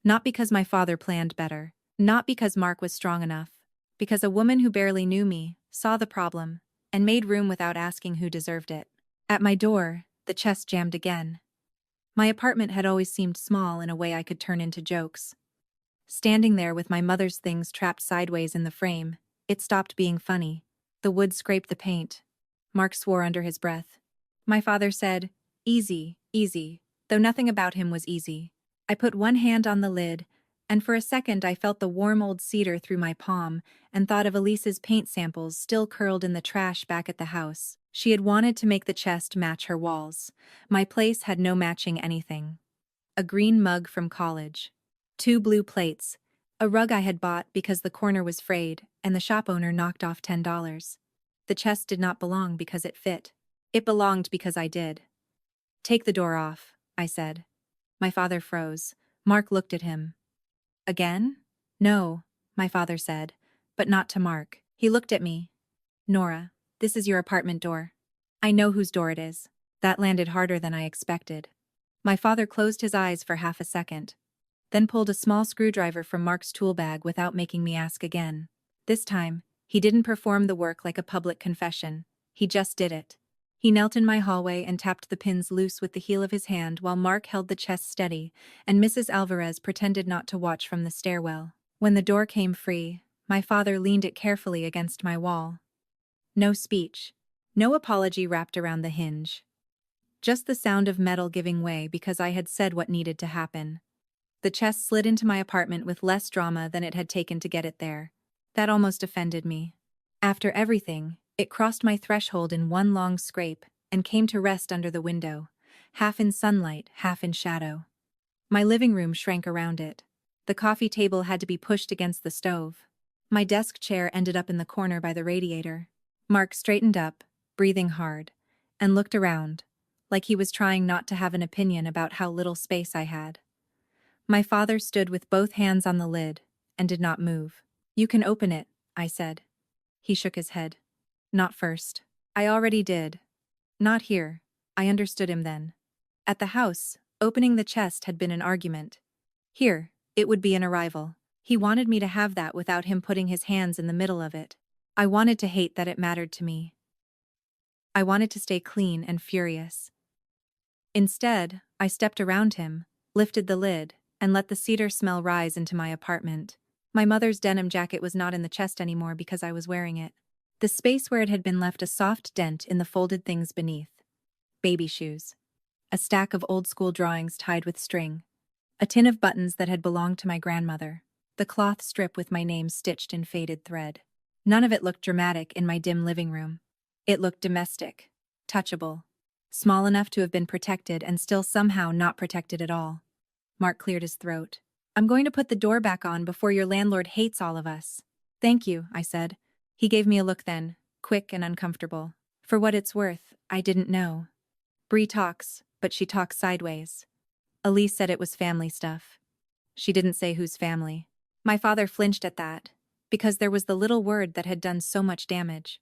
Not because my father planned better, not because Mark was strong enough, because a woman who barely knew me saw the problem and made room without asking who deserved it. At my door, the chest jammed again. My apartment had always seemed small in a way I could turn into jokes. Standing there with my mother's things trapped sideways in the frame, it stopped being funny. The wood scraped the paint. Mark swore under his breath. My father said, "Easy, easy," though nothing about him was easy. I put one hand on the lid, and for a second I felt the warm old cedar through my palm and thought of Elise's paint samples still curled in the trash back at the house. She had wanted to make the chest match her walls. My place had no matching anything. A green mug from college. 2 blue plates. A rug I had bought because the corner was frayed, and the shop owner knocked off $10. The chest did not belong because it fit. It belonged because I did. "Take the door off," I said. My father froze. Mark looked at him. "Again?" "No," my father said, but not to Mark. He looked at me. "Nora, this is your apartment door. I know whose door it is." That landed harder than I expected. My father closed his eyes for half a second, then pulled a small screwdriver from Mark's tool bag without making me ask again. This time, he didn't perform the work like a public confession. He just did it. He knelt in my hallway and tapped the pins loose with the heel of his hand while Mark held the chest steady, and Mrs. Alvarez pretended not to watch from the stairwell. When the door came free, my father leaned it carefully against my wall. No speech. No apology wrapped around the hinge. Just the sound of metal giving way because I had said what needed to happen. The chest slid into my apartment with less drama than it had taken to get it there. That almost offended me. After everything, it crossed my threshold in one long scrape and came to rest under the window, half in sunlight, half in shadow. My living room shrank around it. The coffee table had to be pushed against the stove. My desk chair ended up in the corner by the radiator. Mark straightened up, breathing hard, and looked around, like he was trying not to have an opinion about how little space I had. My father stood with both hands on the lid and did not move. "You can open it," I said. He shook his head. "Not first." "I already did." "Not here." I understood him then. At the house, opening the chest had been an argument. Here, it would be an arrival. He wanted me to have that without him putting his hands in the middle of it. I wanted to hate that it mattered to me. I wanted to stay clean and furious. Instead, I stepped around him, lifted the lid, and let the cedar smell rise into my apartment. My mother's denim jacket was not in the chest anymore because I was wearing it. The space where it had been left a soft dent in the folded things beneath. Baby shoes. A stack of old-school drawings tied with string. A tin of buttons that had belonged to my grandmother. The cloth strip with my name stitched in faded thread. None of it looked dramatic in my dim living room. It looked domestic, touchable, small enough to have been protected and still somehow not protected at all. Mark cleared his throat. "I'm going to put the door back on before your landlord hates all of us." "Thank you," I said. He gave me a look then, quick and uncomfortable. For what it's worth, I didn't know. Bree talks, but she talks sideways. Elise said it was family stuff. She didn't say whose family. My father flinched at that, because there was the little word that had done so much damage.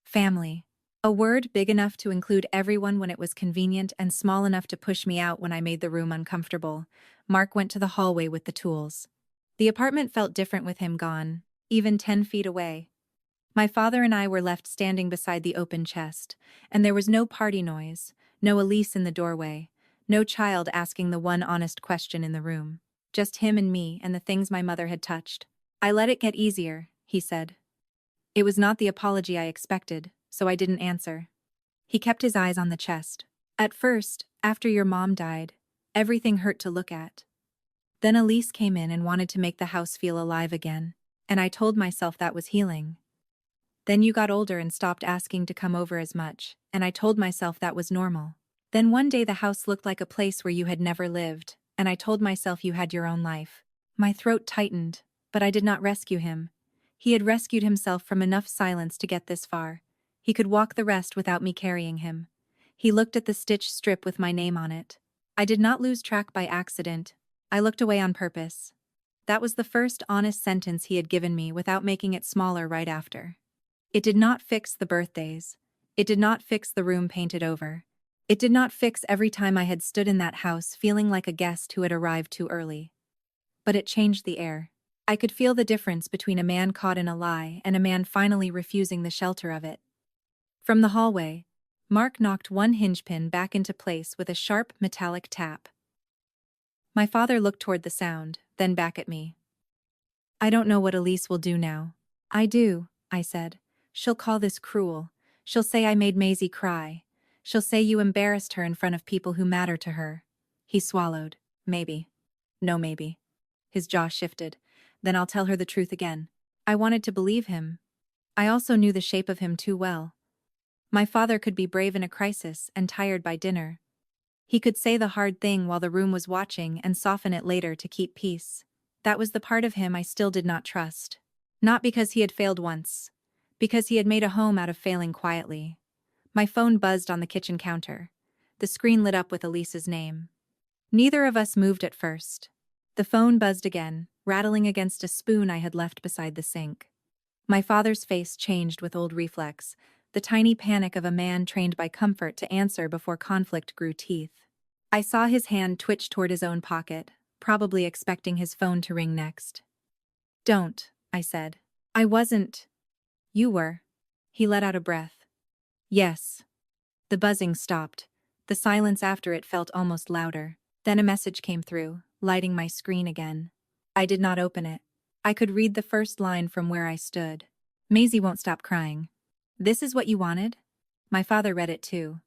Family. A word big enough to include everyone when it was convenient and small enough to push me out when I made the room uncomfortable. Mark went to the hallway with the tools. The apartment felt different with him gone, even 10 feet away. My father and I were left standing beside the open chest, and there was no party noise, no Elise in the doorway, no child asking the one honest question in the room. Just him and me and the things my mother had touched. "I let it get easier," he said. It was not the apology I expected, so I didn't answer. He kept his eyes on the chest. "At first, after your mom died, everything hurt to look at. Then Elise came in and wanted to make the house feel alive again, and I told myself that was healing. Then you got older and stopped asking to come over as much, and I told myself that was normal. Then one day the house looked like a place where you had never lived, and I told myself you had your own life." My throat tightened, but I did not rescue him. He had rescued himself from enough silence to get this far. He could walk the rest without me carrying him. He looked at the stitched strip with my name on it. I did not lose track by accident. I looked away on purpose. That was the first honest sentence he had given me without making it smaller right after. It did not fix the birthdays. It did not fix the room painted over. It did not fix every time I had stood in that house feeling like a guest who had arrived too early. But it changed the air. I could feel the difference between a man caught in a lie and a man finally refusing the shelter of it. From the hallway, Mark knocked one hinge pin back into place with a sharp metallic tap. My father looked toward the sound, then back at me. "I don't know what Elise will do now." "I do," I said. "She'll call this cruel. She'll say I made Maisie cry. She'll say you embarrassed her in front of people who matter to her. He swallowed. Maybe. No, maybe. His jaw shifted. Then I'll tell her the truth again. I wanted to believe him. I also knew the shape of him too well. My father could be brave in a crisis and tired by dinner. He could say the hard thing while the room was watching and soften it later to keep peace. That was the part of him I still did not trust. Not because he had failed once. Because he had made a home out of failing quietly. My phone buzzed on the kitchen counter. The screen lit up with Elise's name. Neither of us moved at first. The phone buzzed again, rattling against a spoon I had left beside the sink. My father's face changed with old reflex, the tiny panic of a man trained by comfort to answer before conflict grew teeth. I saw his hand twitch toward his own pocket, probably expecting his phone to ring next. "Don't," I said. "I wasn't." "You were." He let out a breath. "Yes." The buzzing stopped. The silence after it felt almost louder. Then a message came through, lighting my screen again. I did not open it. I could read the first line from where I stood. "Maisie won't stop crying. This is what you wanted?" My father read it too.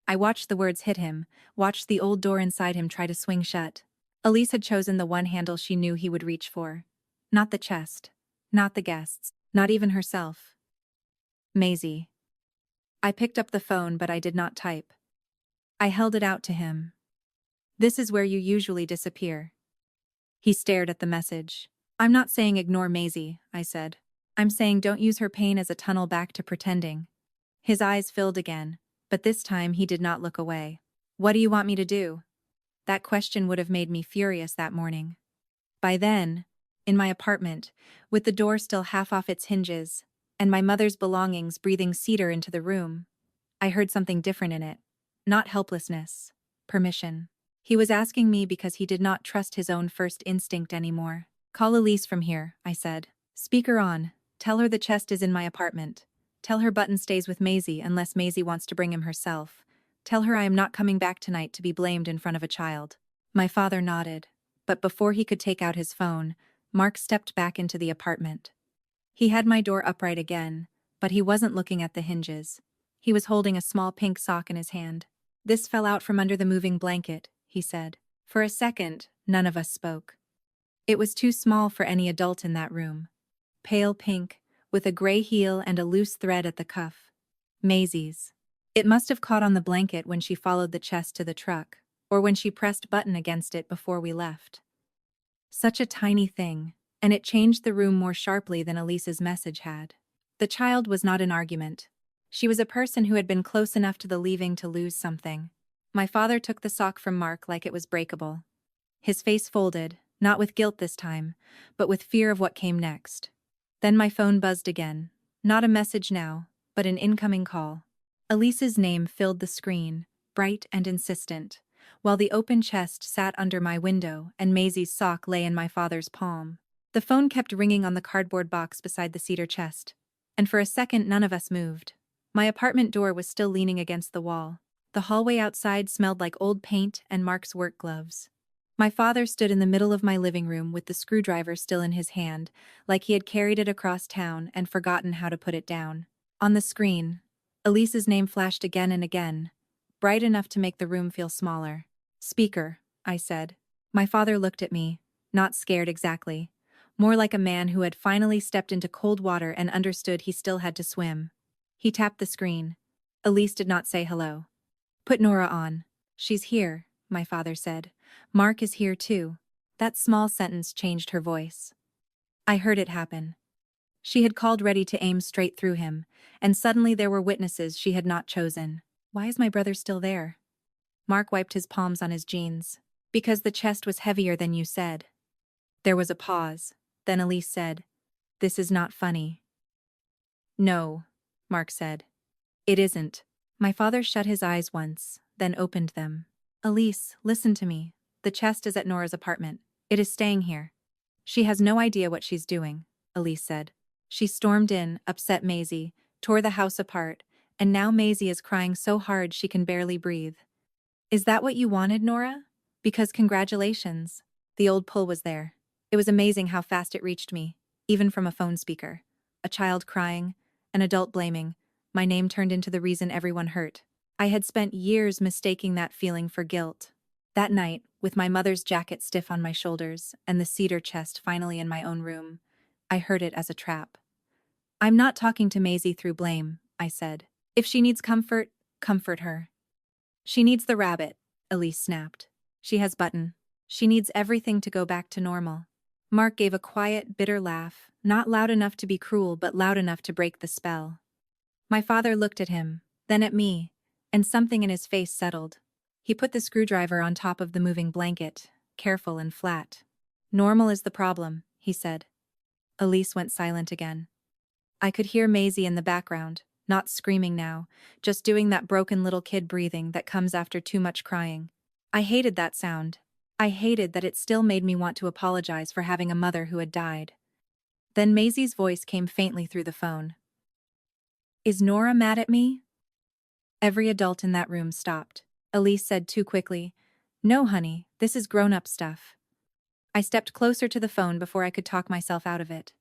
I watched the words hit him, watched the old door inside him try to swing shut. Elise had chosen the one handle she knew he would reach for. Not the chest. Not the guests. Not even herself. Maisie. I picked up the phone, but I did not type. I held it out to him. "This is where you usually disappear." He stared at the message. "I'm not saying ignore Maisie," I said. "I'm saying don't use her pain as a tunnel back to pretending." His eyes filled again, but this time he did not look away. "What do you want me to do?" That question would have made me furious that morning. By then, in my apartment, with the door still half off its hinges, and my mother's belongings breathing cedar into the room, I heard something different in it. Not helplessness. Permission. He was asking me because he did not trust his own first instinct anymore. "Call Elise from here," I said. "Speaker on. Tell her the chest is in my apartment. Tell her Button stays with Maisie unless Maisie wants to bring him herself. Tell her I am not coming back tonight to be blamed in front of a child." My father nodded, but before he could take out his phone, Mark stepped back into the apartment. He had my door upright again, but he wasn't looking at the hinges. He was holding a small pink sock in his hand. "This fell out from under the moving blanket," he said. For a second, none of us spoke. It was too small for any adult in that room. Pale pink, with a gray heel and a loose thread at the cuff. Maisie's. It must have caught on the blanket when she followed the chest to the truck, or when she pressed Button against it before we left. Such a tiny thing, and it changed the room more sharply than Elise's message had. The child was not an argument. She was a person who had been close enough to the leaving to lose something. My father took the sock from Mark like it was breakable. His face folded, not with guilt this time, but with fear of what came next. Then my phone buzzed again. Not a message now, but an incoming call. Elise's name filled the screen, bright and insistent, while the open chest sat under my window and Maisie's sock lay in my father's palm. The phone kept ringing on the cardboard box beside the cedar chest, and for a second none of us moved. My apartment door was still leaning against the wall. The hallway outside smelled like old paint and Mark's work gloves. My father stood in the middle of my living room with the screwdriver still in his hand, like he had carried it across town and forgotten how to put it down. On the screen, Elise's name flashed again and again, bright enough to make the room feel smaller. "Speaker," I said. My father looked at me, not scared exactly, more like a man who had finally stepped into cold water and understood he still had to swim. He tapped the screen. Elise did not say hello. "Put Nora on. She's here," my father said. "Mark is here too." That small sentence changed her voice. I heard it happen. She had called ready to aim straight through him, and suddenly there were witnesses she had not chosen. "Why is my brother still there?" Mark wiped his palms on his jeans. "Because the chest was heavier than you said." There was a pause. Then Elise said, "This is not funny." "No," Mark said. "It isn't." My father shut his eyes once, then opened them. "Elise, listen to me. The chest is at Nora's apartment. It is staying here." "She has no idea what she's doing," Elise said. "She stormed in, upset Maisie, tore the house apart, and now Maisie is crying so hard she can barely breathe." "Is that what you wanted, Nora? Because congratulations." The old pull was there. It was amazing how fast it reached me, even from a phone speaker. A child crying, an adult blaming, my name turned into the reason everyone hurt. I had spent years mistaking that feeling for guilt. That night, with my mother's jacket stiff on my shoulders and the cedar chest finally in my own room, I heard it as a trap. I'm not talking to Maisie through blame, I said. If she needs comfort, comfort her. She needs the rabbit, Elise snapped. She has Button. She needs everything to go back to normal. Mark gave a quiet, bitter laugh, not loud enough to be cruel but loud enough to break the spell. My father looked at him, then at me, and something in his face settled. He put the screwdriver on top of the moving blanket, careful and flat. Normal is the problem, he said. Elise went silent again. I could hear Maisie in the background, not screaming now, just doing that broken little kid breathing that comes after too much crying. I hated that sound. I hated that it still made me want to apologize for having a mother who had died. Then Maisie's voice came faintly through the phone. Is Nora mad at me? Every adult in that room stopped. Elise said too quickly, No, honey, this is grown-up stuff. I stepped closer to the phone before I could talk myself out of it.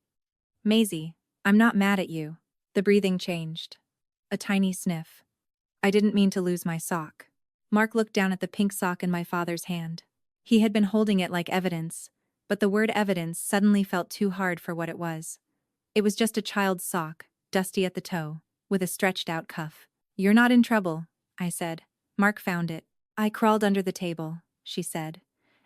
Maisie, I'm not mad at you. The breathing changed. A tiny sniff. I didn't mean to lose my sock. Mark looked down at the pink sock in my father's hand. He had been holding it like evidence, but the word evidence suddenly felt too hard for what it was. It was just a child's sock, dusty at the toe, with a stretched-out cuff. You're not in trouble, I said. Mark found it. I crawled under the table, she said.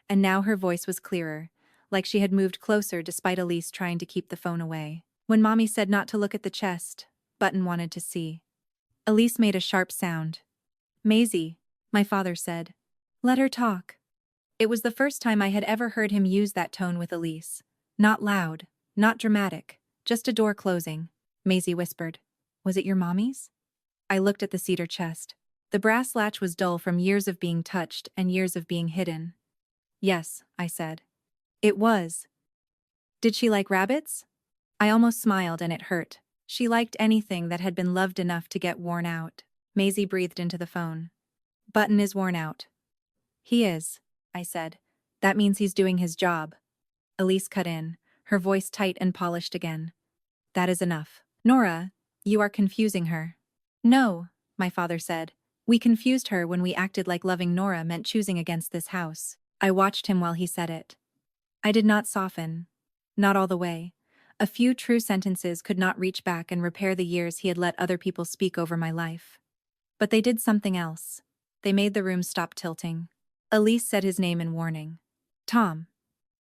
And now her voice was clearer, like she had moved closer despite Elise trying to keep the phone away. When Mommy said not to look at the chest, Button wanted to see. Elise made a sharp sound. Maisie, my father said. Let her talk. It was the first time I had ever heard him use that tone with Elise. Not loud, not dramatic, just a door closing. Maisie whispered. Was it your mommy's? I looked at the cedar chest. The brass latch was dull from years of being touched and years of being hidden. Yes, I said. It was. Did she like rabbits? I almost smiled and it hurt. She liked anything that had been loved enough to get worn out. Maisie breathed into the phone. Button is worn out. He is, I said. That means he's doing his job. Elise cut in, her voice tight and polished again. That is enough. Nora, you are confusing her. No, my father said. We confused her when we acted like loving Nora meant choosing against this house. I watched him while he said it. I did not soften. Not all the way. A few true sentences could not reach back and repair the years he had let other people speak over my life. But they did something else. They made the room stop tilting. Elise said his name in warning. Tom.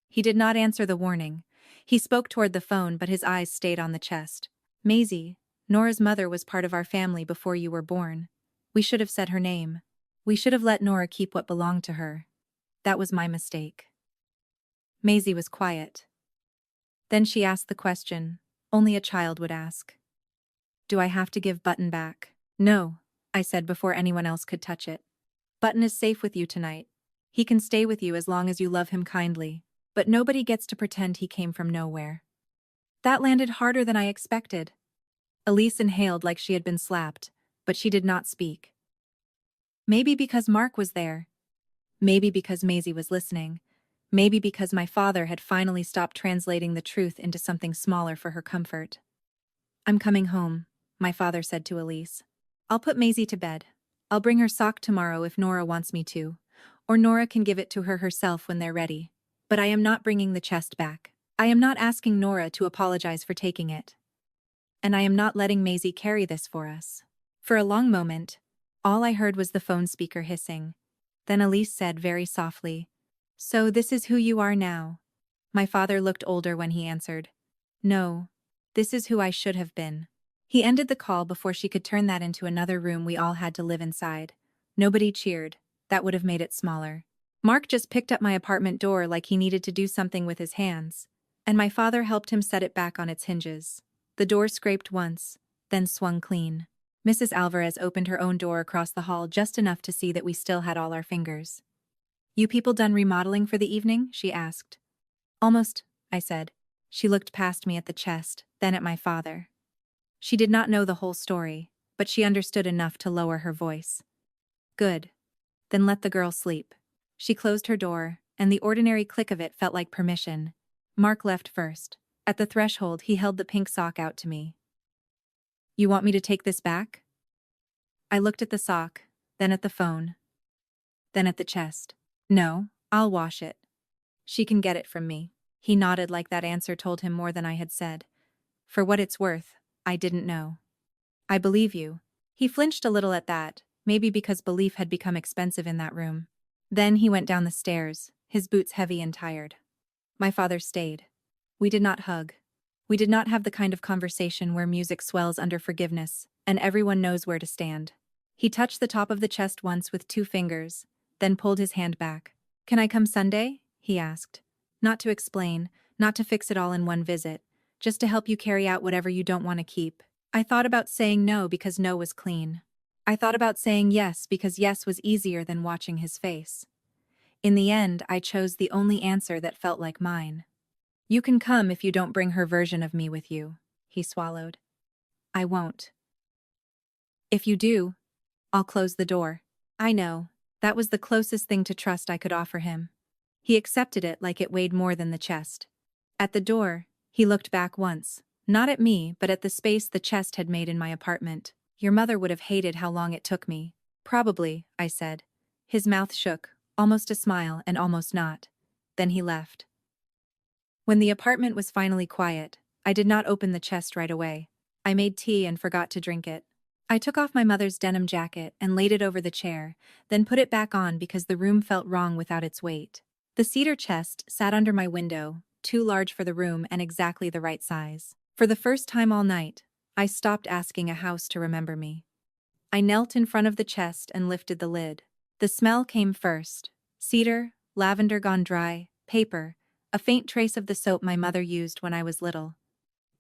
He did not answer the warning. He spoke toward the phone, but his eyes stayed on the chest. Maisie, Nora's mother was part of our family before you were born. We should have said her name. We should have let Nora keep what belonged to her. That was my mistake. Maisie was quiet. Then she asked the question only a child would ask. Do I have to give Button back? No, I said before anyone else could touch it. Button is safe with you tonight. He can stay with you as long as you love him kindly, but nobody gets to pretend he came from nowhere. That landed harder than I expected. Elise inhaled like she had been slapped, but she did not speak. Maybe because Mark was there. Maybe because Maisie was listening. Maybe because my father had finally stopped translating the truth into something smaller for her comfort. I'm coming home, my father said to Elise. I'll put Maisie to bed. I'll bring her sock tomorrow if Nora wants me to, or Nora can give it to her herself when they're ready. But I am not bringing the chest back. I am not asking Nora to apologize for taking it. And I am not letting Maisie carry this for us. For a long moment, all I heard was the phone speaker hissing. Then Elise said very softly, So this is who you are now. My father looked older when he answered. No, this is who I should have been. He ended the call before she could turn that into another room we all had to live inside. Nobody cheered. That would have made it smaller. Mark just picked up my apartment door like he needed to do something with his hands, and my father helped him set it back on its hinges. The door scraped once, then swung clean. Mrs. Alvarez opened her own door across the hall just enough to see that we still had all our fingers. You people done remodeling for the evening? She asked. Almost, I said. She looked past me at the chest, then at my father. She did not know the whole story, but she understood enough to lower her voice. Good. Then let the girl sleep. She closed her door, and the ordinary click of it felt like permission. Mark left first. At the threshold, he held the pink sock out to me. You want me to take this back? I looked at the sock, then at the phone, then at the chest. No, I'll wash it. She can get it from me. He nodded like that answer told him more than I had said. For what it's worth, I didn't know. I believe you. He flinched a little at that, maybe because belief had become expensive in that room. Then he went down the stairs, his boots heavy and tired. My father stayed. We did not hug. We did not have the kind of conversation where music swells under forgiveness, and everyone knows where to stand. He touched the top of the chest once with 2 fingers, then pulled his hand back. Can I come Sunday? He asked. Not to explain, not to fix it all in one visit, just to help you carry out whatever you don't want to keep. I thought about saying no because no was clean. I thought about saying yes because yes was easier than watching his face. In the end, I chose the only answer that felt like mine. You can come if you don't bring her version of me with you, he swallowed. I won't. If you do, I'll close the door. I know, that was the closest thing to trust I could offer him. He accepted it like it weighed more than the chest. At the door, he looked back once, not at me, but at the space the chest had made in my apartment. Your mother would have hated how long it took me. Probably, I said. His mouth shook, almost a smile and almost not. Then he left. When the apartment was finally quiet, I did not open the chest right away. I made tea and forgot to drink it. I took off my mother's denim jacket and laid it over the chair, then put it back on because the room felt wrong without its weight. The cedar chest sat under my window, too large for the room and exactly the right size. For the first time all night, I stopped asking a house to remember me. I knelt in front of the chest and lifted the lid. The smell came first. Cedar, lavender gone dry, paper, a faint trace of the soap my mother used when I was little.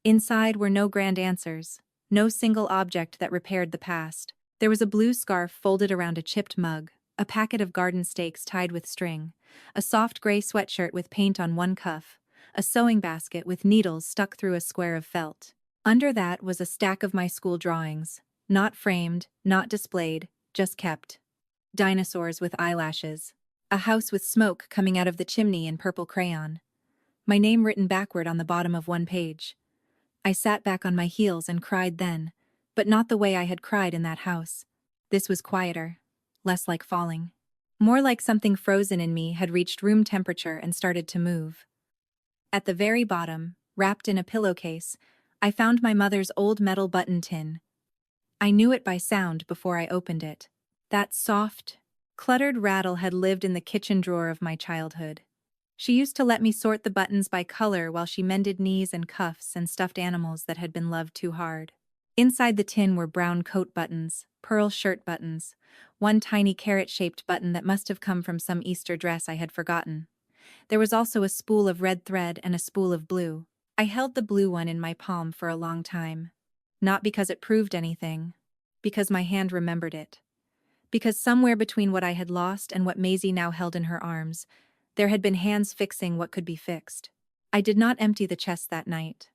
Inside were no grand answers, no single object that repaired the past. There was a blue scarf folded around a chipped mug, a packet of garden stakes tied with string, a soft gray sweatshirt with paint on one cuff, a sewing basket with needles stuck through a square of felt. Under that was a stack of my school drawings, not framed, not displayed, just kept. Dinosaurs with eyelashes. A house with smoke coming out of the chimney in purple crayon. My name written backward on the bottom of one page. I sat back on my heels and cried then, but not the way I had cried in that house. This was quieter, less like falling. More like something frozen in me had reached room temperature and started to move. At the very bottom, wrapped in a pillowcase, I found my mother's old metal button tin. I knew it by sound before I opened it. That soft, cluttered rattle had lived in the kitchen drawer of my childhood. She used to let me sort the buttons by color while she mended knees and cuffs and stuffed animals that had been loved too hard. Inside the tin were brown coat buttons, pearl shirt buttons, one tiny carrot-shaped button that must have come from some Easter dress I had forgotten. There was also a spool of red thread and a spool of blue. I held the blue one in my palm for a long time. Not because it proved anything, because my hand remembered it. Because somewhere between what I had lost and what Maisie now held in her arms, there had been hands fixing what could be fixed. I did not empty the chest that night.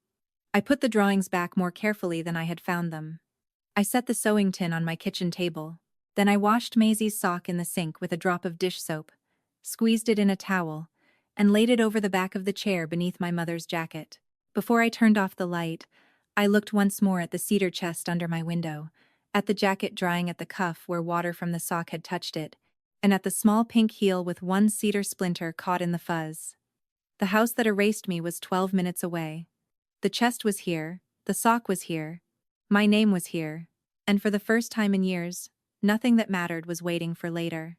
I put the drawings back more carefully than I had found them. I set the sewing tin on my kitchen table. Then I washed Maisie's sock in the sink with a drop of dish soap, squeezed it in a towel, and laid it over the back of the chair beneath my mother's jacket. Before I turned off the light, I looked once more at the cedar chest under my window, at the jacket drying at the cuff where water from the sock had touched it, and at the small pink heel with one cedar splinter caught in the fuzz. The house that erased me was 12 minutes away. The chest was here, the sock was here, my name was here, and for the first time in years, nothing that mattered was waiting for later.